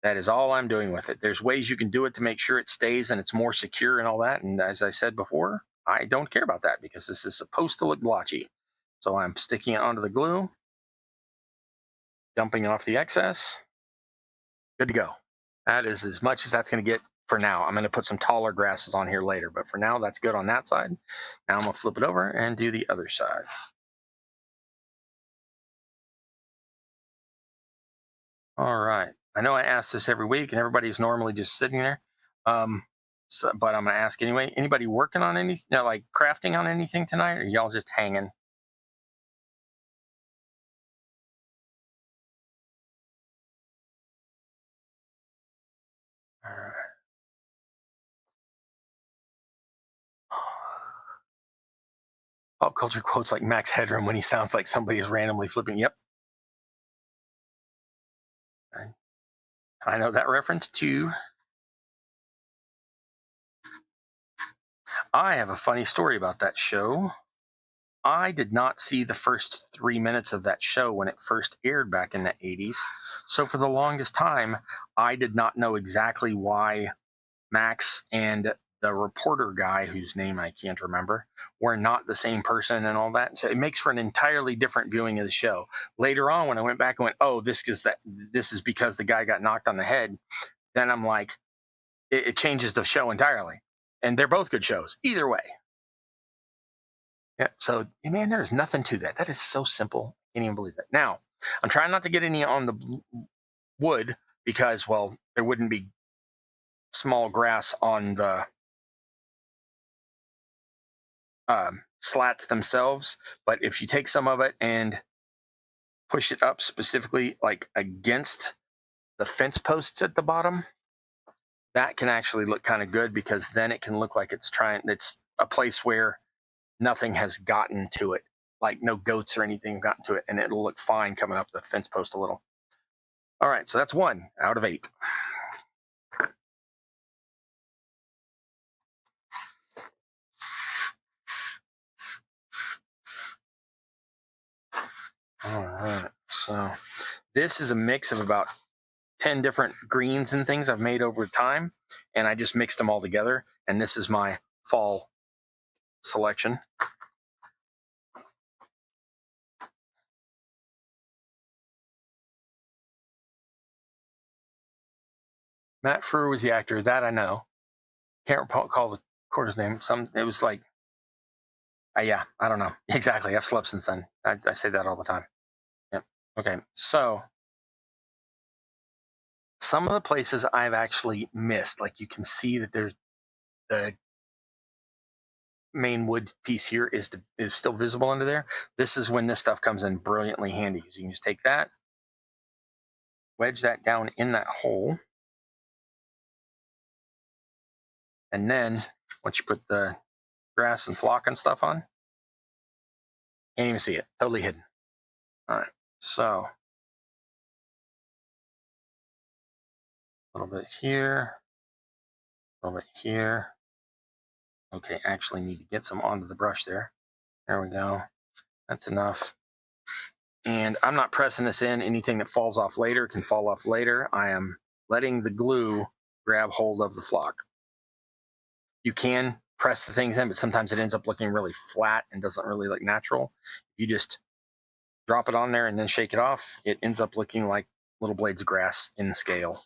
That is all I'm doing with it. There's ways you can do it to make sure it stays and it's more secure and all that. And as I said before, I don't care about that because this is supposed to look blotchy. So I'm sticking it onto the glue, dumping off the excess. Good to go. That is as much as that's going to get for now. I'm going to put some taller grasses on here later, but for now, that's good on that side. Now I'm going to flip it over and do the other side. All right. I know I ask this every week, and everybody's normally just sitting there. But I'm going to ask anyway. Anybody working on anything, like crafting on anything tonight, or y'all just hanging? All right. Pop culture quotes like Max Headroom when he sounds like somebody is randomly flipping. Yep. I know that reference too. I have a funny story about that show. I did not see the first 3 minutes of that show when it first aired back in the 80s. So for the longest time, I did not know exactly why Max and the reporter guy, whose name I can't remember, were not the same person and all that. So it makes for an entirely different viewing of the show. Later on, when I went back and went, oh, this is because the guy got knocked on the head, then I'm like, it changes the show entirely. And they're both good shows, either way. Yeah, so, man, there's nothing to that. That is so simple. I can't even believe that. Now, I'm trying not to get any on the wood because, well, there wouldn't be small grass on the slats themselves. But if you take some of it and push it up specifically, like against the fence posts at the bottom, that can actually look kind of good because then it can look like it's a place where nothing has gotten to it, like no goats or anything have gotten to it, and it'll look fine coming up the fence post a little. All right, so that's 1 out of 8. All right, so this is a mix of about 10 different greens and things I've made over time, and I just mixed them all together, and this is my fall selection. Matt Frewer was the actor, that I know. Can't recall the actor's name. It was like, yeah, I don't know. Exactly, I've slept since then. I say that all the time. Yep. Okay, so some of the places I've actually missed, like you can see that there's the main wood piece here is still visible under there. This is when this stuff comes in brilliantly handy. So you can just take that, wedge that down in that hole, and then once you put the grass and flock and stuff on, can't even see it. Totally hidden. All right, so a little bit here, a little bit here. Okay, actually need to get some onto the brush there. There we go. That's enough. And I'm not pressing this in. Anything that falls off later can fall off later. I am letting the glue grab hold of the flock. You can press the things in, but sometimes it ends up looking really flat and doesn't really look natural. You just drop it on there and then shake it off. It ends up looking like little blades of grass in the scale.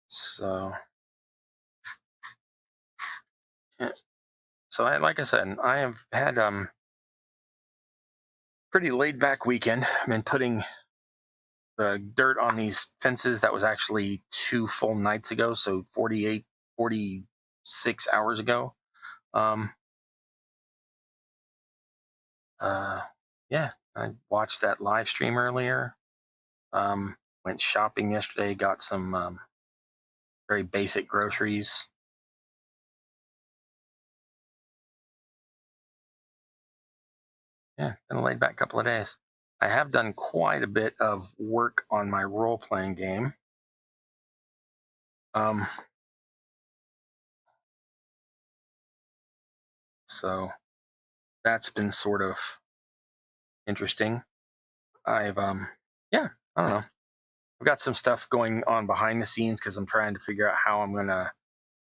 So, yeah. So like I said, I have had pretty laid back weekend. I've been putting the dirt on these fences. That was actually 2 full nights ago, so 46 hours ago. Yeah, I watched that live stream earlier. Went shopping yesterday, got some very basic groceries. Yeah, been a laid back couple of days. I have done quite a bit of work on my role-playing game. So that's been sort of interesting. I've yeah, I don't know. I've got some stuff going on behind the scenes because I'm trying to figure out how I'm gonna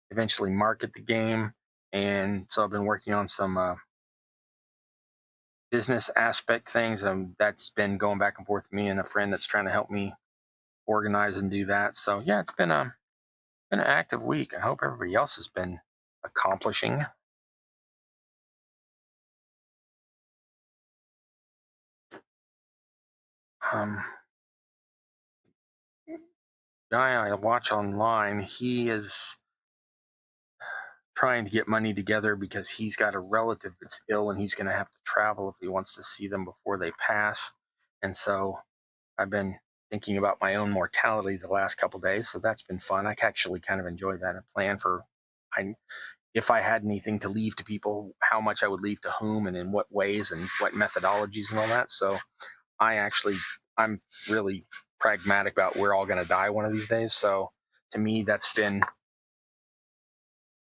eventually market the game, and so I've been working on some business aspect things. That's been going back and forth with me and a friend that's trying to help me organize and do that. So yeah, it's been an active week. I hope everybody else has been accomplishing. Guy I watch online, he is trying to get money together because he's got a relative that's ill and he's going to have to travel if he wants to see them before they pass. And so I've been thinking about my own mortality the last couple of days, so that's been fun. I actually kind of enjoy that. I plan for if I had anything to leave to people, how much I would leave to whom and in what ways and what methodologies and all that. So I'm really pragmatic about we're all going to die one of these days. So to me, that's been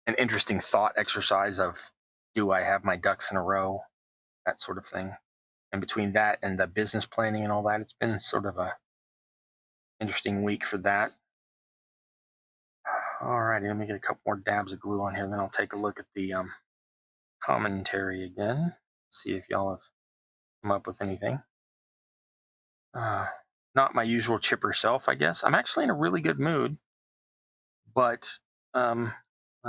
an interesting thought exercise of, do I have my ducks in a row, that sort of thing. And between that and the business planning and all that, it's been sort of a interesting week for that. All righty, let me get a couple more dabs of glue on here, and then I'll take a look at the commentary again, see if y'all have come up with anything. Not my usual chipper self, I guess. I'm actually in a really good mood, but I'm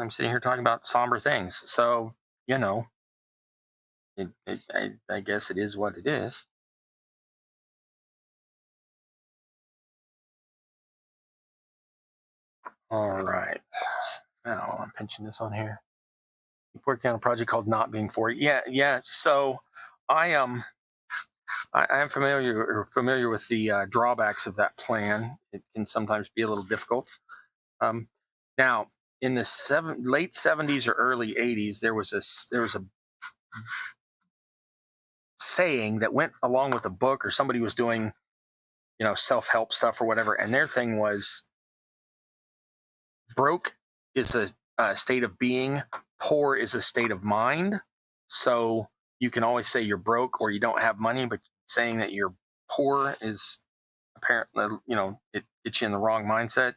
sitting here talking about somber things. So, you know, I guess it is what it is. All right. Now I'm pinching this on here. Keep working on a project called Not Being 40. Yeah. So I am familiar with the drawbacks of that plan. It can sometimes be a little difficult. Now, in the late 70s or early 80s, there was a saying that went along with a book, or somebody was doing, self-help stuff or whatever, and their thing was, broke is a state of being, poor is a state of mind. So you can always say you're broke or you don't have money, but saying that you're poor is apparently, it gets you in the wrong mindset.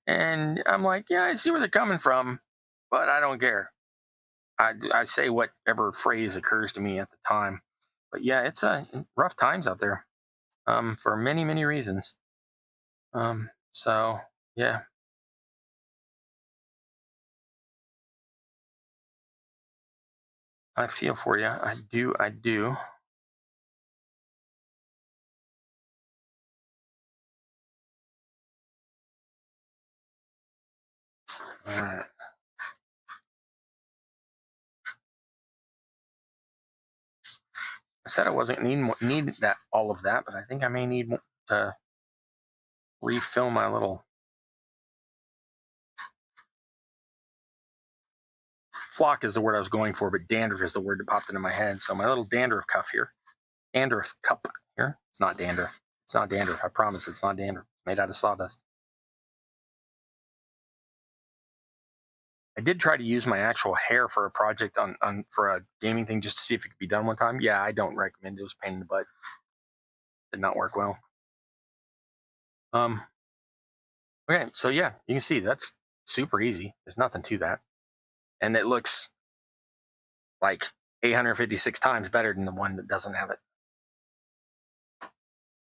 And I'm like, yeah, I see where they're coming from, but I don't care. I say whatever phrase occurs to me at the time. But yeah, it's rough times out there, for many, many reasons. So yeah. I feel for you. I do. All right. I said I wasn't need that all of that, but I think I may need to refill my little flock is the word I was going for, but dandruff is the word that popped into my head. So my little dandruff cup here, dandruff cup here. It's not dandruff. It's not dandruff. I promise it's not dandruff. It's made out of sawdust. I did try to use my actual hair for a project on for a gaming thing just to see if it could be done one time. Yeah, I don't recommend it. It was a pain in the butt. Did not work well. Okay, so yeah, you can see that's super easy. There's nothing to that. And it looks like 856 times better than the one that doesn't have it.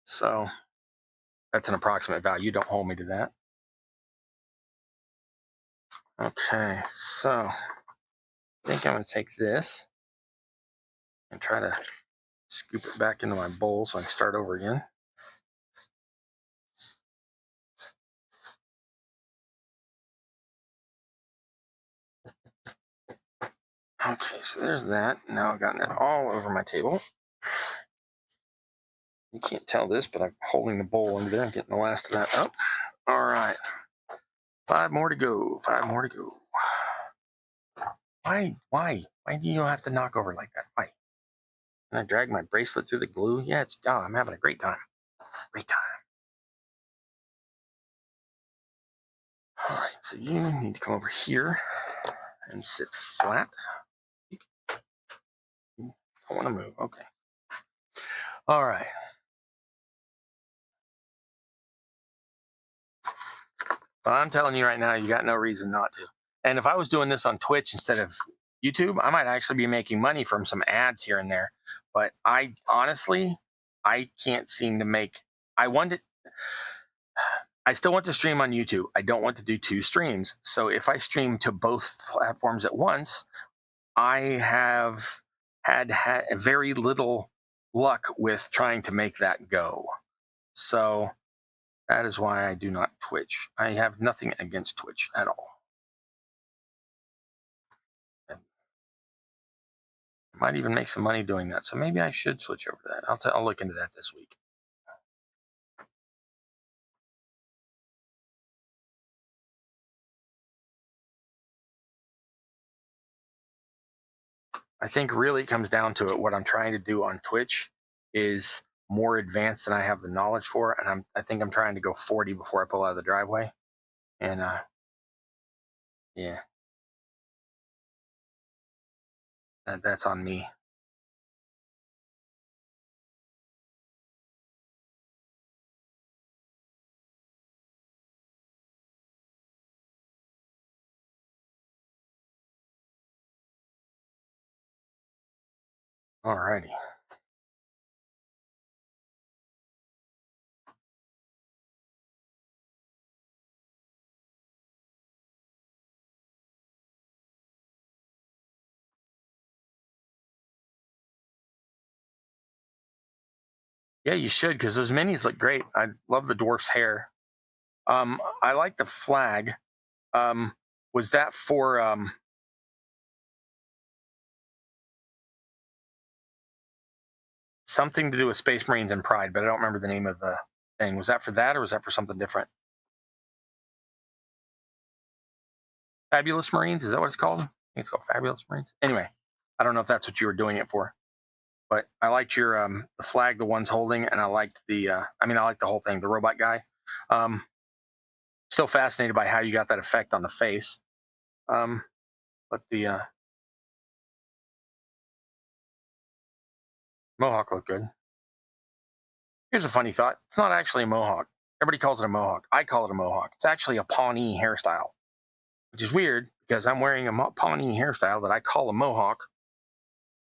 So that's an approximate value. Don't hold me to that. Okay, so I think I'm going to take this and try to scoop it back into my bowl so I can start over again. Okay, so there's that. Now I've gotten it all over my table. You can't tell this, but I'm holding the bowl under there and getting the last of that up. All right. 5 more to go. 5 more to go. Why do you have to knock over like that? Why? Can I drag my bracelet through the glue? Yeah, it's done. I'm having a great time. Great time. All right, so you need to come over here and sit flat. Don't want to move. Okay. All right. Well, I'm telling you right now, you got no reason not to. And if I was doing this on Twitch instead of YouTube, I might actually be making money from some ads here and there. But I honestly, I can't seem to make. I still want to stream on YouTube. I don't want to do 2 streams. So if I stream to both platforms at once, I have had very little luck with trying to make that go. So that is why I do not Twitch. I have nothing against Twitch at all. I might even make some money doing that. So maybe I should switch over to that. I'll look into that this week. I think really it comes down to it. What I'm trying to do on Twitch is more advanced than I have the knowledge for, and I think I'm trying to go 40 before I pull out of the driveway. And yeah, that's on me. Alrighty. Yeah, you should, because those minis look great. I love the dwarf's hair. I like the flag. Was that for something to do with Space Marines and Pride, but I don't remember the name of the thing. Was that for that, or was that for something different? Fabulous Marines? Is that what it's called? I think it's called Fabulous Marines. Anyway, I don't know if that's what you were doing it for, but I liked your the flag the one's holding, and I liked the I like the whole thing, the robot guy. Still fascinated by how you got that effect on the face. But the Mohawk looked good. Here's a funny thought. It's not actually a Mohawk. Everybody calls it a Mohawk. I call it a Mohawk. It's actually a Pawnee hairstyle, which is weird because I'm wearing a Pawnee hairstyle that I call a Mohawk,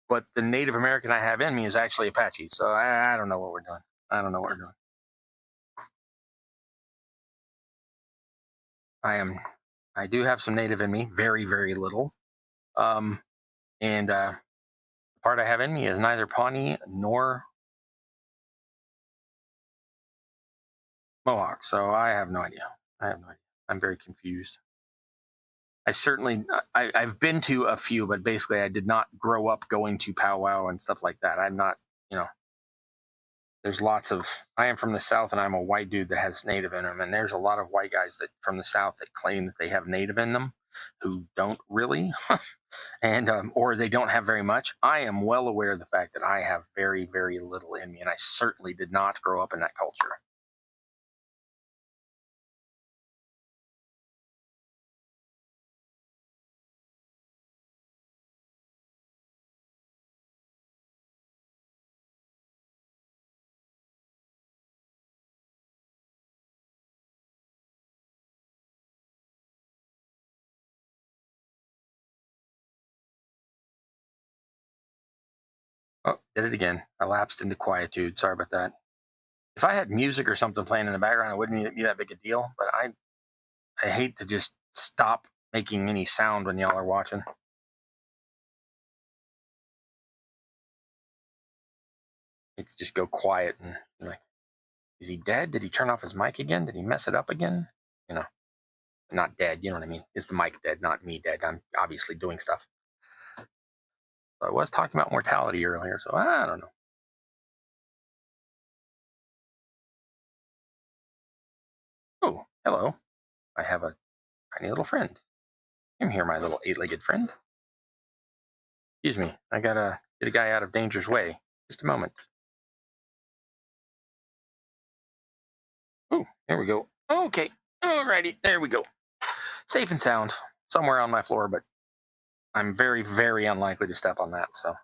but the Native American I have in me is actually Apache. So I don't know what we're doing. I don't know what we're doing. I do have some Native in me, very, very little. And the part I have in me is neither Pawnee nor Mohawk. So I have no idea. I'm very confused. I've been to a few, but basically I did not grow up going to powwow and stuff like that. I'm not, there's I am from the South and I'm a white dude that has native in him. And there's a lot of white guys from the South that claim that they have native in them who don't really, and, or they don't have very much. I am well aware of the fact that I have very, very little in me. And I certainly did not grow up in that culture. Oh, did it again. I lapsed into quietude. Sorry about that. If I had music or something playing in the background, it wouldn't be that big a deal. But I hate to just stop making any sound when y'all are watching. It's just go quiet and like, is he dead? Did he turn off his mic again? Did he mess it up again? Not dead. You know what I mean? Is the mic dead? Not me dead. I'm obviously doing stuff. So I was talking about mortality earlier, so I don't know. Oh, hello. I have a tiny little friend. Come here, my little 8-legged friend. Excuse me. I gotta get a guy out of danger's way. Just a moment. Oh, there we go. Okay. Alrighty. There we go. Safe and sound. Somewhere on my floor, but I'm very, very unlikely to step on that, so.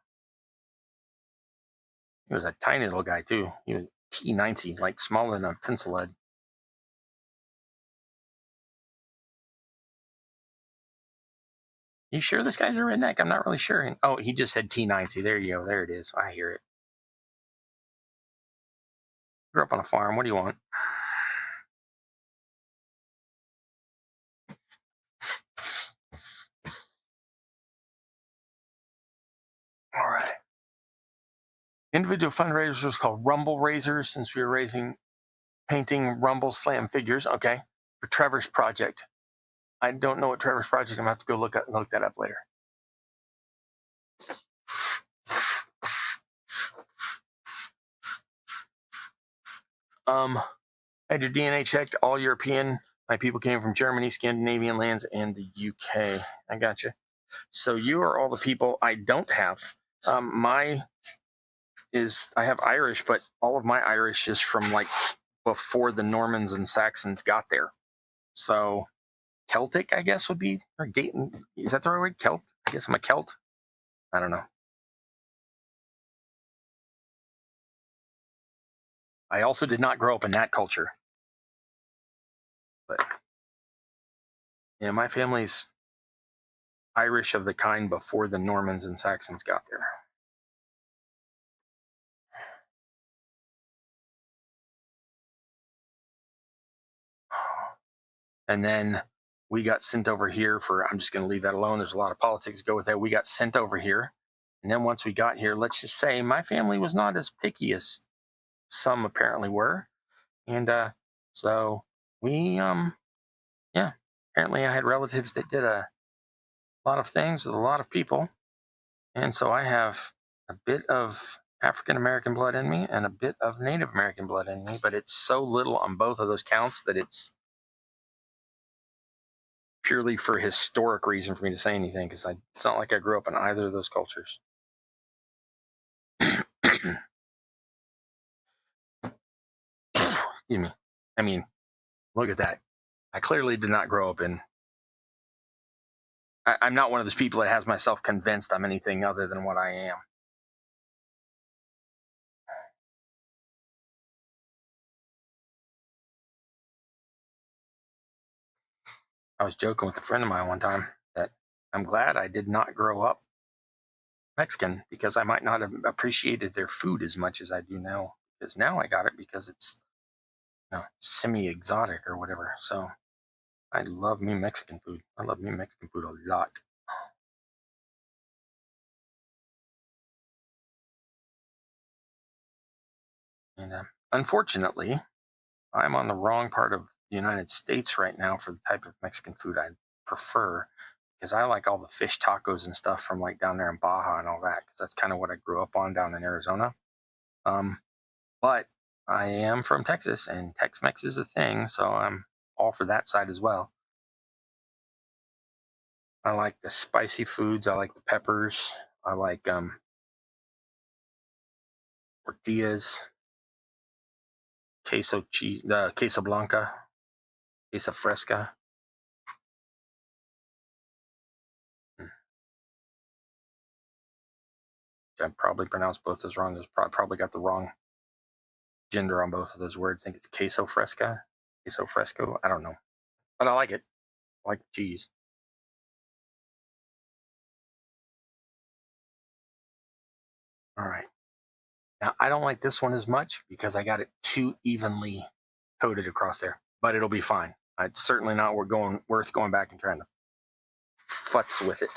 He was a tiny little guy, too. He was T90, like smaller than a pencil lead. You sure this guy's a redneck? I'm not really sure. Oh, he just said T90. There you go. There it is. I hear it. Grew up on a farm. What do you want? All right. Individual fundraisers was called Rumble Raisers since we were painting Rumble Slam figures. Okay. For Trevor's project. I don't know what Trevor's project. I'm going to have to go look that up later. I had your DNA checked. All European. My people came from Germany, Scandinavian lands, and the UK. I got you. So you are all the people I don't have. I have Irish, but all of my Irish is from like before the Normans and Saxons got there. So Celtic, I guess, would be, or Gaelic. Is that the right word? Celt? I guess I'm a Celt. I don't know. I also did not grow up in that culture. But yeah, my family's Irish of the kind before the Normans and Saxons got there. And then we got sent over here I'm just going to leave that alone. There's a lot of politics to go with that. We got sent over here. And then once we got here, let's just say my family was not as picky as some apparently were. And so we, apparently I had relatives that did a lot of things with a lot of people. And so I have a bit of African American blood in me and a bit of Native American blood in me, but it's so little on both of those counts that it's purely for historic reason for me to say anything, because it's not like I grew up in either of those cultures. Excuse me. I mean, look at that. I clearly did not grow up in. I'm not one of those people that has myself convinced I'm anything other than what I am. I was joking with a friend of mine one time that I'm glad I did not grow up Mexican, because I might not have appreciated their food as much as I do now. Because now I got it because it's semi-exotic or whatever. So I love me Mexican food. I love me Mexican food a lot. And unfortunately, I'm on the wrong part of the United States right now for the type of Mexican food I prefer, because I like all the fish tacos and stuff from like down there in Baja and all that, because that's kind of what I grew up on down in Arizona. But I am from Texas, and Tex-Mex is a thing, so I'm all for that side as well. I like the spicy foods. I like the peppers. I like tortillas, queso cheese, queso blanca, queso fresca. I probably pronounced both those wrong. There's probably got the wrong gender on both of those words. I think it's queso fresca, queso fresco. I don't know, but I like it. I like the cheese. All right. Now I don't like this one as much because I got it too evenly coated across there, but it'll be fine. It's certainly not worth going back and trying to futz with it.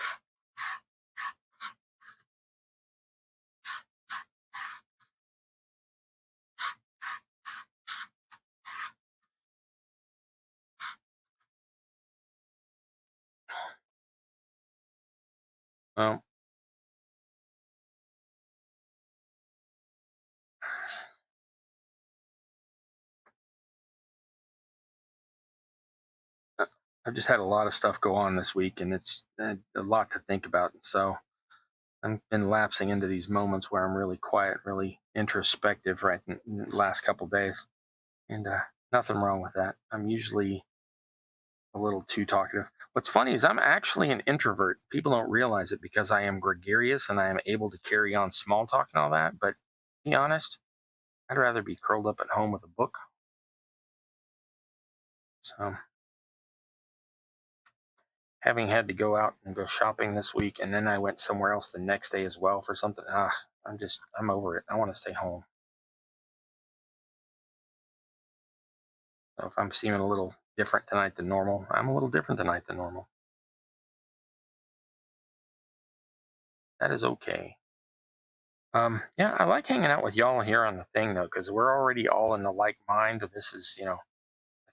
Well, I've just had a lot of stuff go on this week, and it's a lot to think about. So I've been lapsing into these moments where I'm really quiet, really introspective right in the last couple of days. And nothing wrong with that. I'm usually a little too talkative. What's funny is I'm actually an introvert. People don't realize it because I am gregarious and I am able to carry on small talk and all that. But to be honest, I'd rather be curled up at home with a book. So, having had to go out and go shopping this week, and then I went somewhere else the next day as well for something, I'm over it. I want to stay home. So if I'm seeming a little different tonight than normal, I'm a little different tonight than normal. That is okay. Yeah, I like hanging out with y'all here on the thing though, because we're already all in the like mind. This is, a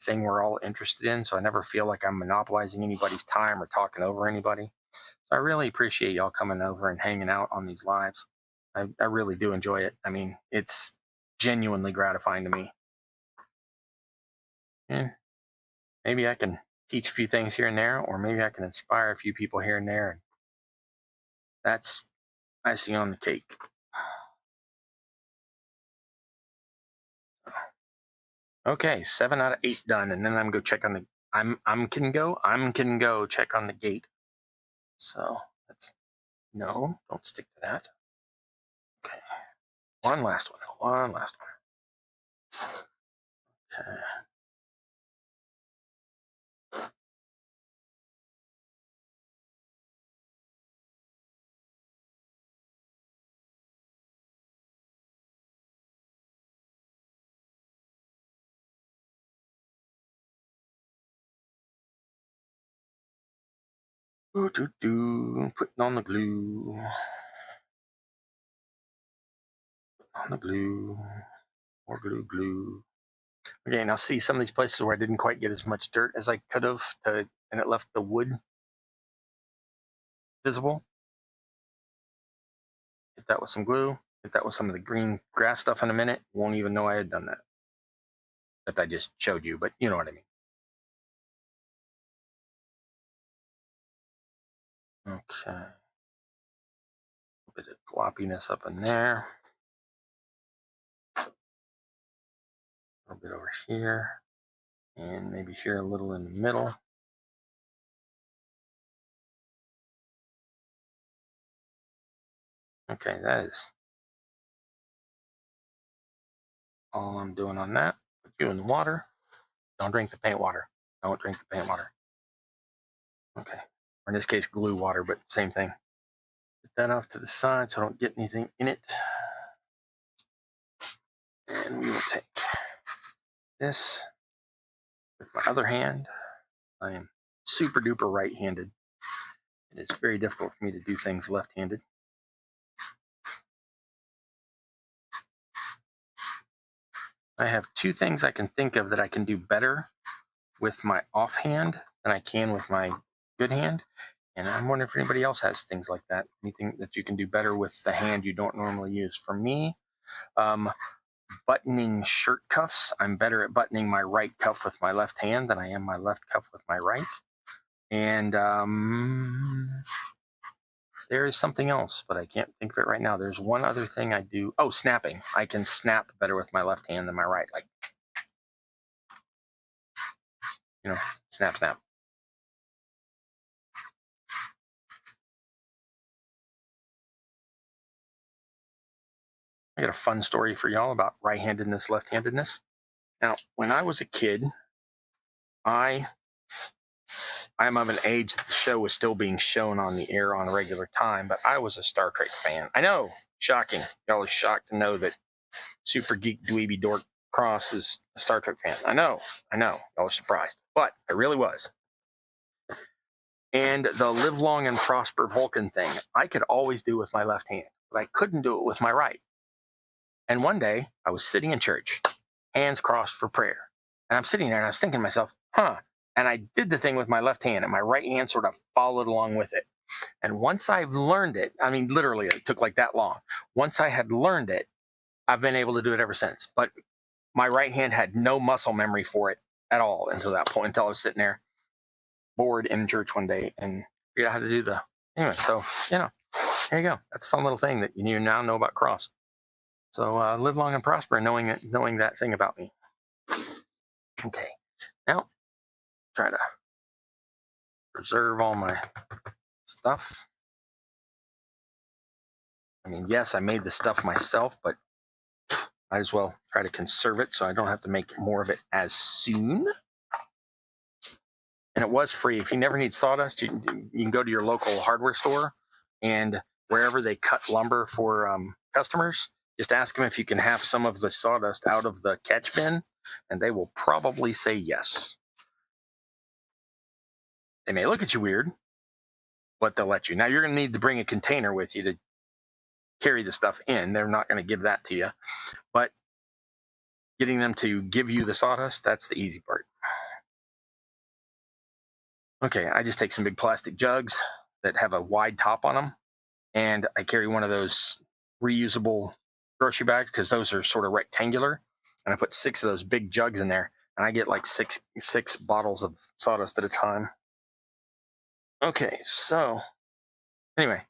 thing we're all interested in. So I never feel like I'm monopolizing anybody's time or talking over anybody. So I really appreciate y'all coming over and hanging out on these lives. I really do enjoy it. I mean, it's genuinely gratifying to me. Yeah, maybe I can teach a few things here and there, or maybe I can inspire a few people here and there. And that's icing on the cake. Okay, 7 out of 8 done, and then I'm go check on the. I'm can go check on the gate. So that's no, don't stick to that. Okay, one last one. Okay. Putting on the glue. On the glue. More glue. Okay, now see some of these places where I didn't quite get as much dirt as I could have, and it left the wood visible. Hit that with some glue. Hit that with some of the green grass stuff in a minute. Won't even know I had done that. That I just showed you, but you know what I mean. Okay. A bit of floppiness up in there. A little bit over here. And maybe here a little in the middle. Okay, that is all I'm doing on that. Put you in the water. Don't drink the paint water. Don't drink the paint water. Okay. Or in this case, glue water, but same thing. Put that off to the side so I don't get anything in it. And we will take this with my other hand. I am super duper right-handed. It is very difficult for me to do things left-handed. I have 2 things I can think of that I can do better with my offhand than I can with my good hand. And I'm wondering if anybody else has things like that. Anything that you can do better with the hand you don't normally use. For me, buttoning shirt cuffs. I'm better at buttoning my right cuff with my left hand than I am my left cuff with my right. And there is something else, but I can't think of it right now. There's one other thing I do. Oh, snapping. I can snap better with my left hand than my right. Like, you know, snap, snap. I got a fun story for y'all about right-handedness, left-handedness. Now, when I was a kid, I'm of an age that the show was still being shown on the air on a regular time, but I was a Star Trek fan. I know, shocking. Y'all are shocked to know that Super Geek Dweeby Dork Cross is a Star Trek fan. I know. Y'all are surprised, but I really was. And the live long and prosper Vulcan thing, I could always do with my left hand, but I couldn't do it with my right. And one day, I was sitting in church, hands crossed for prayer. And I'm sitting there and I was thinking to myself, And I did the thing with my left hand and my right hand sort of followed along with it. And once I've learned it, I mean, literally, it took like that long. Once I had learned it, I've been able to do it ever since. But my right hand had no muscle memory for it at all until that point, until I was sitting there bored in church one day and figured out how to do the, anyway, so, there you go. That's a fun little thing that you now know about cross. So live long and prosper, knowing that thing about me. Okay, now try to preserve all my stuff. I mean, yes, I made the stuff myself, but might as well try to conserve it so I don't have to make more of it as soon. And it was free. If you never need sawdust, you can go to your local hardware store, and wherever they cut lumber for customers, just ask them if you can have some of the sawdust out of the catch bin, and they will probably say yes. They may look at you weird, but they'll let you. Now, you're going to need to bring a container with you to carry the stuff in. They're not going to give that to you. But getting them to give you the sawdust, that's the easy part. Okay, I just take some big plastic jugs that have a wide top on them, and I carry one of those reusable grocery bags because those are sort of rectangular, and I put 6 of those big jugs in there, and I get like six bottles of sawdust at a time. Okay, so anyway,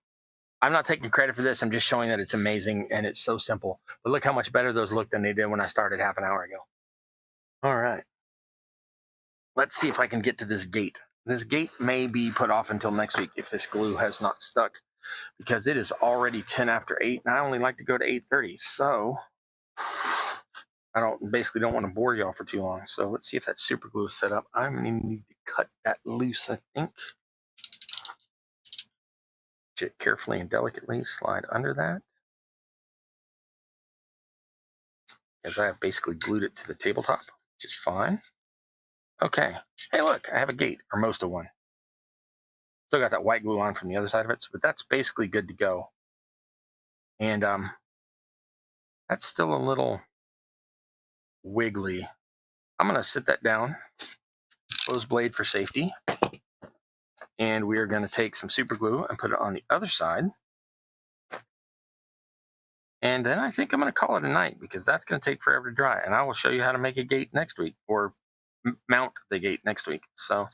I'm not taking credit for this. I'm just showing that it's amazing and it's so simple. But look how much better those look than they did when I started half an hour ago. All right. Let's see if I can get to this gate. This gate may be put off until next week if this glue has not stuck, because it is already 10 after 8, and I only like to go to 8:30. So I basically don't want to bore y'all for too long. So let's see if that super glue is set up. I'm going to need to cut that loose, I think. Carefully and delicately slide under that, as I have basically glued it to the tabletop, which is fine. Okay. Hey, look, I have a gate, or most of one. Still got that white glue on from the other side of it, but that's basically good to go. And that's still a little wiggly. I'm going to sit that down, close blade for safety, and we are going to take some super glue and put it on the other side. And then I think I'm going to call it a night, because that's going to take forever to dry. And I will show you how to make a gate next week, or mount the gate next week. So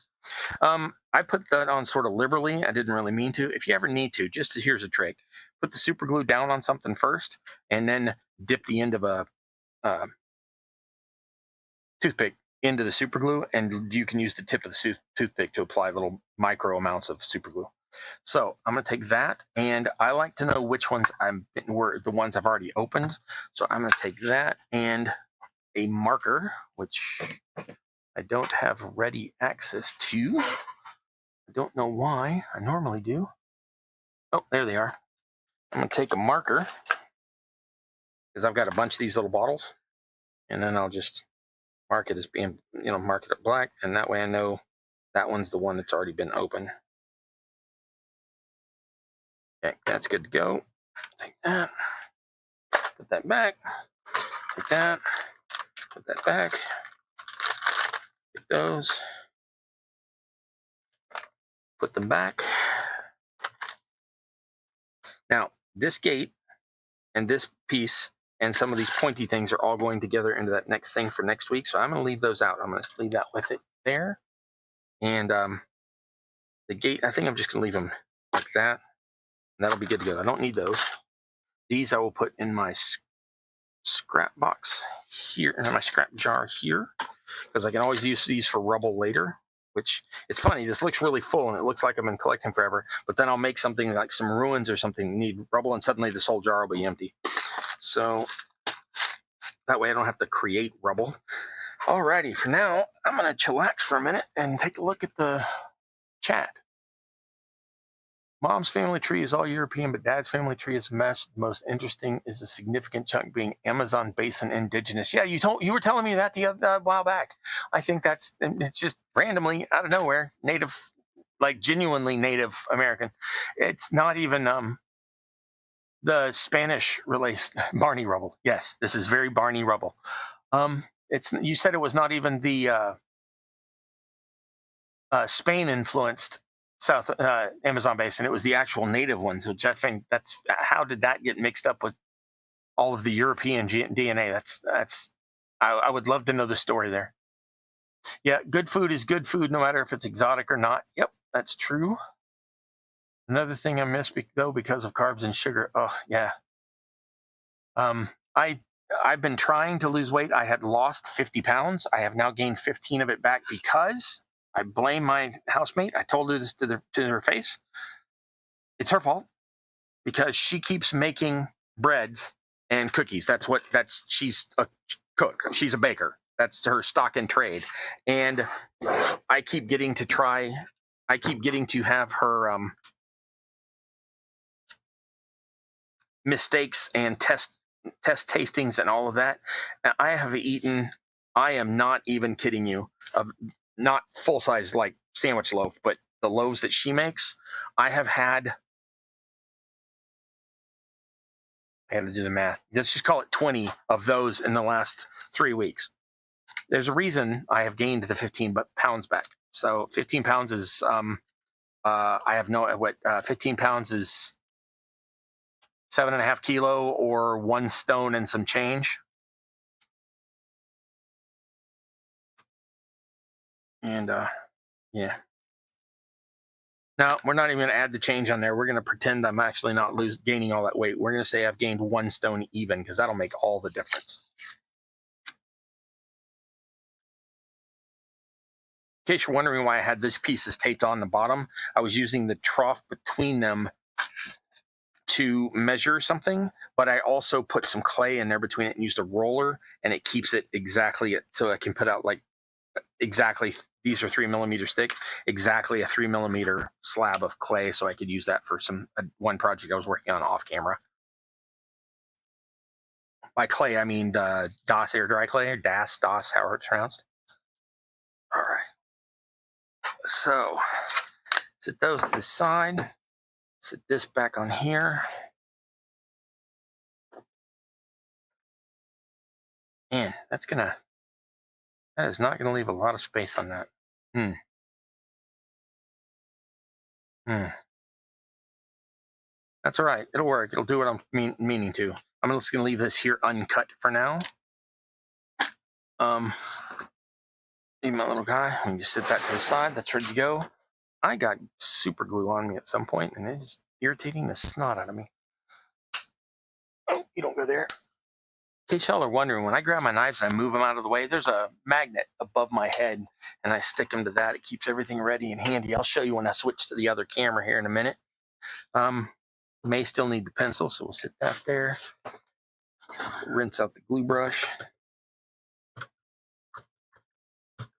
I put that on sort of liberally. I didn't really mean to. If you ever need to, here's a trick. Put the super glue down on something first, and then dip the end of a toothpick into the super glue, and you can use the tip of the toothpick to apply little micro amounts of super glue. So I'm going to take that, and I like to know which ones were the ones I've already opened. So I'm going to take that and a marker, which I don't have ready access to. I don't know why. I normally do. Oh, there they are. I'm going to take a marker, because I've got a bunch of these little bottles, and then I'll just mark it as being, mark it up black, and that way I know that one's the one that's already been opened. Okay, that's good to go. Take that, put that back, take that, put that back, take those, put them back. Now, this gate and this piece and some of these pointy things are all going together into that next thing for next week. So I'm going to leave those out. I'm going to leave that with it there. And the gate, I think I'm just going to leave them like that. And that'll be good to go. I don't need those. These I will put in my scrap box here, in my scrap jar here, because I can always use these for rubble later. Which, it's funny, this looks really full and it looks like I've been collecting forever, but then I'll make something like some ruins or something, need rubble, and suddenly this whole jar will be empty. So that way I don't have to create rubble. Alrighty, for now, I'm going to chillax for a minute and take a look at the chat. Mom's family tree is all European, but Dad's family tree is a mess. The most interesting is a significant chunk being Amazon basin indigenous. Yeah, you were telling me that the other while back. I think it's just randomly out of nowhere, native, like genuinely Native American. It's not even the Spanish released Barney rubble. Yes, this is very Barney rubble. You said it was not even the Spain influenced South Amazon basin. It was the actual native ones, which I think that's how did that get mixed up with all of the European DNA? I would love to know the story there. Yeah, good food is good food no matter if it's exotic or not. Yep, that's true. Another thing I miss though because of carbs and sugar. Oh yeah. I've been trying to lose weight. I had lost 50 pounds. I have now gained 15 of it back because I blame my housemate. I told her this to her face. It's her fault because she keeps making breads and cookies. She's a cook. She's a baker. That's her stock in trade. And I keep getting to have her mistakes and test tastings and all of that. And I am not even kidding you, not full size like sandwich loaf, but the loaves that she makes, I had to do the math. Let's just call it 20 of those in the last 3 weeks. There's a reason I have gained the 15 pounds back. So 15 pounds is, 15 pounds is 7.5 kilo or 1 stone and some change. And yeah. Now, we're not even going to add the change on there. We're going to pretend I'm actually not gaining all that weight. We're going to say I've gained 1 stone even because that'll make all the difference. In case you're wondering why I had these pieces taped on the bottom, I was using the trough between them to measure something, but I also put some clay in there between it and used a roller, and it keeps it exactly so I can put out like exactly, these are 3 millimeters thick, exactly a 3 millimeter slab of clay, so I could use that for one project I was working on off camera. By clay, I mean DOS air dry clay, or DOS, however it's pronounced. All right. So set those to the side. Set this back on here. And that is not gonna leave a lot of space on that. That's all right. It'll work. It'll do what I'm meaning to. I'm just gonna leave this here uncut for now. Need my little guy. I can just set that to the side. That's ready to go. I got super glue on me at some point, and it's irritating the snot out of me. Oh, you don't go there. In case y'all are wondering, when I grab my knives and I move them out of the way, there's a magnet above my head, and I stick them to that. It keeps everything ready and handy. I'll show you when I switch to the other camera here in a minute. May still need the pencil, so we'll sit that there. Rinse out the glue brush.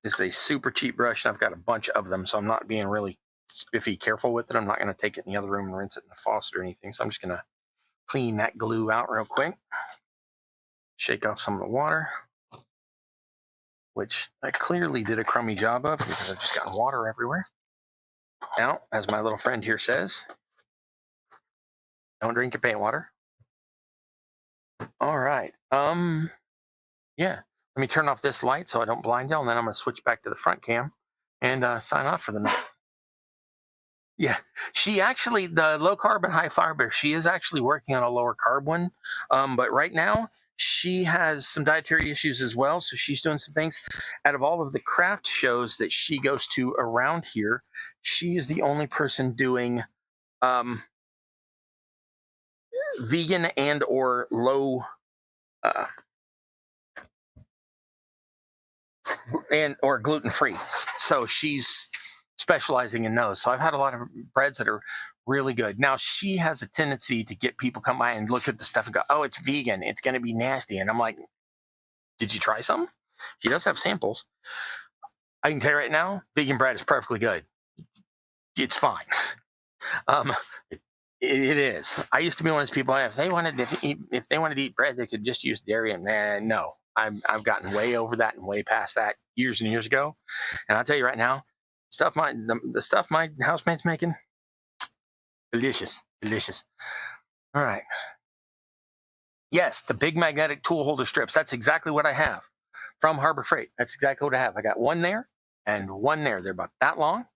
This is a super cheap brush, and I've got a bunch of them, so I'm not being really spiffy careful with it. I'm not going to take it in the other room and rinse it in the faucet or anything, so I'm just going to clean that glue out real quick. Shake off some of the water, which I clearly did a crummy job of because I've just gotten water everywhere. Now, as my little friend here says, don't drink your paint water. All right. Yeah. Let me turn off this light so I don't blind y'all, and then I'm going to switch back to the front cam and sign off for the night. Yeah, she actually, the low carb and high fiber, she is actually working on a lower carb one. But right now, she has some dietary issues as well. So she's doing some things. Out of all of the craft shows that she goes to around here, she is the only person doing um, vegan and or low uh, and or gluten free. So she's specializing in those. So I've had a lot of breads that are really good. Now she has a tendency to get people come by and look at the stuff and go, "Oh, it's vegan. It's going to be nasty." And I'm like, "Did you try some?" She does have samples. I can tell you right now, vegan bread is perfectly good. It's fine. Um, it is. I used to be one of those people. If they wanted to eat bread, they could just use dairy. And no, I've gotten way over that and way past that years and years ago. And I'll tell you right now, the stuff my housemate's making, delicious, delicious. All right. Yes, the big magnetic tool holder strips. That's exactly what I have from Harbor Freight. That's exactly what I have. I got one there and one there. They're about that long.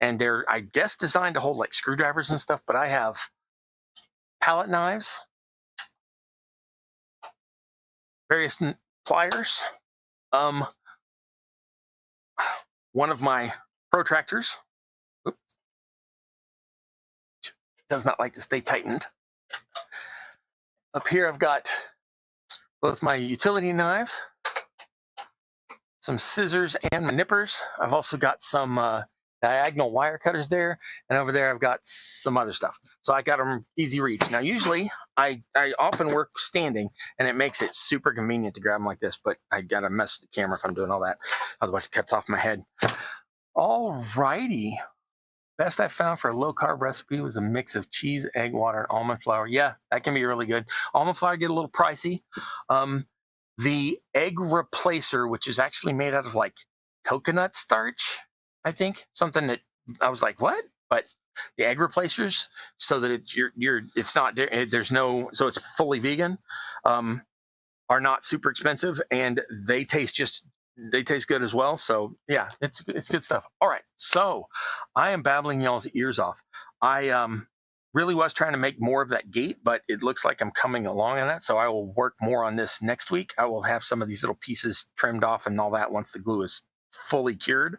And they're, I guess, designed to hold like screwdrivers and stuff. But I have palette knives, various pliers, one of my protractors. Does not like to stay tightened. Up here, I've got both my utility knives, some scissors, and my nippers. I've also got some diagonal wire cutters there, and over there I've got some other stuff. So I got them easy reach. Now usually I often work standing, and it makes it super convenient to grab them like this, but I gotta mess with the camera if I'm doing all that, otherwise it cuts off my head. All righty. Best I found for a low carb recipe was a mix of cheese, egg, water, and almond flour. Yeah, that can be really good. Almond flour get a little pricey. The egg replacer, which is actually made out of like coconut starch, I think, something that I was like, what? But the egg replacers, so that it's not, there's no, so it's fully vegan, are not super expensive, and they taste good as well. So yeah, it's good stuff. All right, so I am babbling y'all's ears off. I really was trying to make more of that gate, but it looks like I'm coming along on that. So I will work more on this next week. I will have some of these little pieces trimmed off and all that once the glue is fully cured.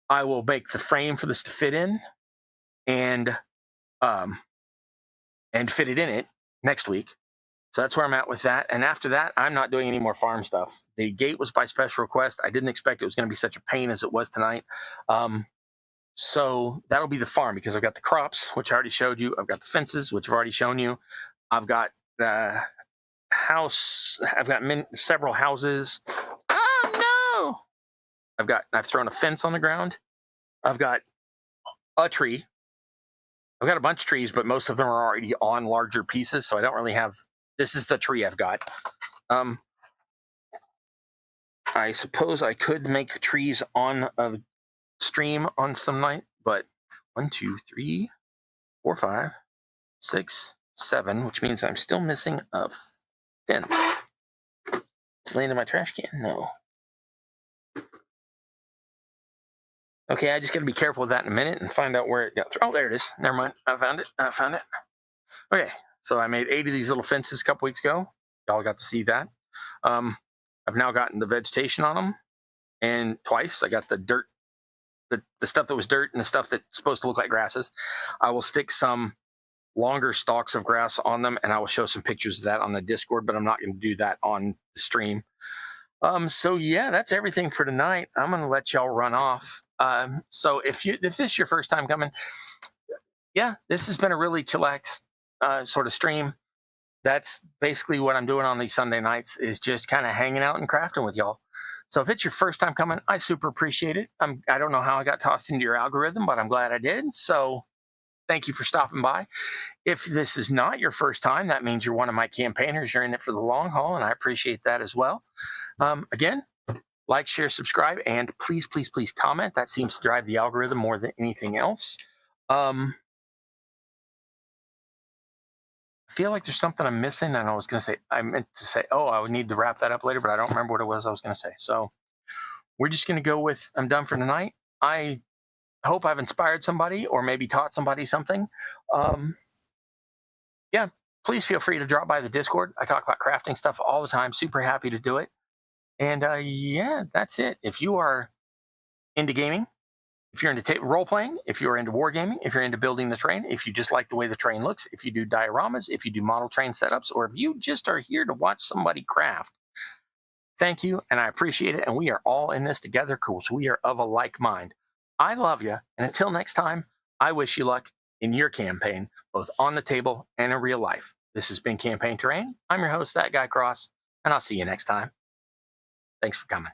I will make the frame for this to fit in and fit it in it next week. So that's where I'm at with that. And after that, I'm not doing any more farm stuff. The gate was by special request. I didn't expect it was going to be such a pain as it was tonight. So that'll be the farm, because I've got the crops, which I already showed you. I've got the fences, which I've already shown you. I've got the house. I've got several houses. Oh no! I've thrown a fence on the ground. I've got a tree. I've got a bunch of trees, but most of them are already on larger pieces, so I don't really have. This is the tree I've got. I suppose I could make trees on a stream on some night, but 1, 2, 3, 4, 5, 6, 7, which means I'm still missing a fence. Laying in my trash can? No. Okay, I just got to be careful with that in a minute and find out where it got through. Oh, there it is. Never mind. I found it. Okay, so I made 8 of these little fences a couple weeks ago. Y'all got to see that. I've now gotten the vegetation on them, and twice I got the dirt, the stuff that was dirt and the stuff that's supposed to look like grasses. I will stick some longer stalks of grass on them, and I will show some pictures of that on the Discord, but I'm not going to do that on the stream. So yeah, that's everything for tonight. I'm going to let y'all run off. So if this is your first time coming, yeah, this has been a really chillax sort of stream. That's basically what I'm doing on these Sunday nights, is just kind of hanging out and crafting with y'all. So if it's your first time coming, I super appreciate it. I don't know how I got tossed into your algorithm, but I'm glad I did. So thank you for stopping by. If this is not your first time, that means you're one of my campaigners. You're in it for the long haul, and I appreciate that as well. Again, like, share, subscribe, and please, please, please comment. That seems to drive the algorithm more than anything else. I feel like there's something I'm missing, and I meant to say, I would need to wrap that up later, but I don't remember what it was I was going to say. So we're just going to go with, I'm done for tonight. I hope I've inspired somebody or maybe taught somebody something. Yeah, please feel free to drop by the Discord. I talk about crafting stuff all the time. Super happy to do it. And yeah, that's it. If you are into gaming, if you're into role playing, if you're into wargaming, if you're into building the train, if you just like the way the train looks, if you do dioramas, if you do model train setups, or if you just are here to watch somebody craft, thank you, and I appreciate it. And we are all in this together because we are of a like mind. I love you, and until next time, I wish you luck in your campaign, both on the table and in real life. This has been Campaign Terrain. I'm your host, That Guy Cross, and I'll see you next time. Thanks for coming.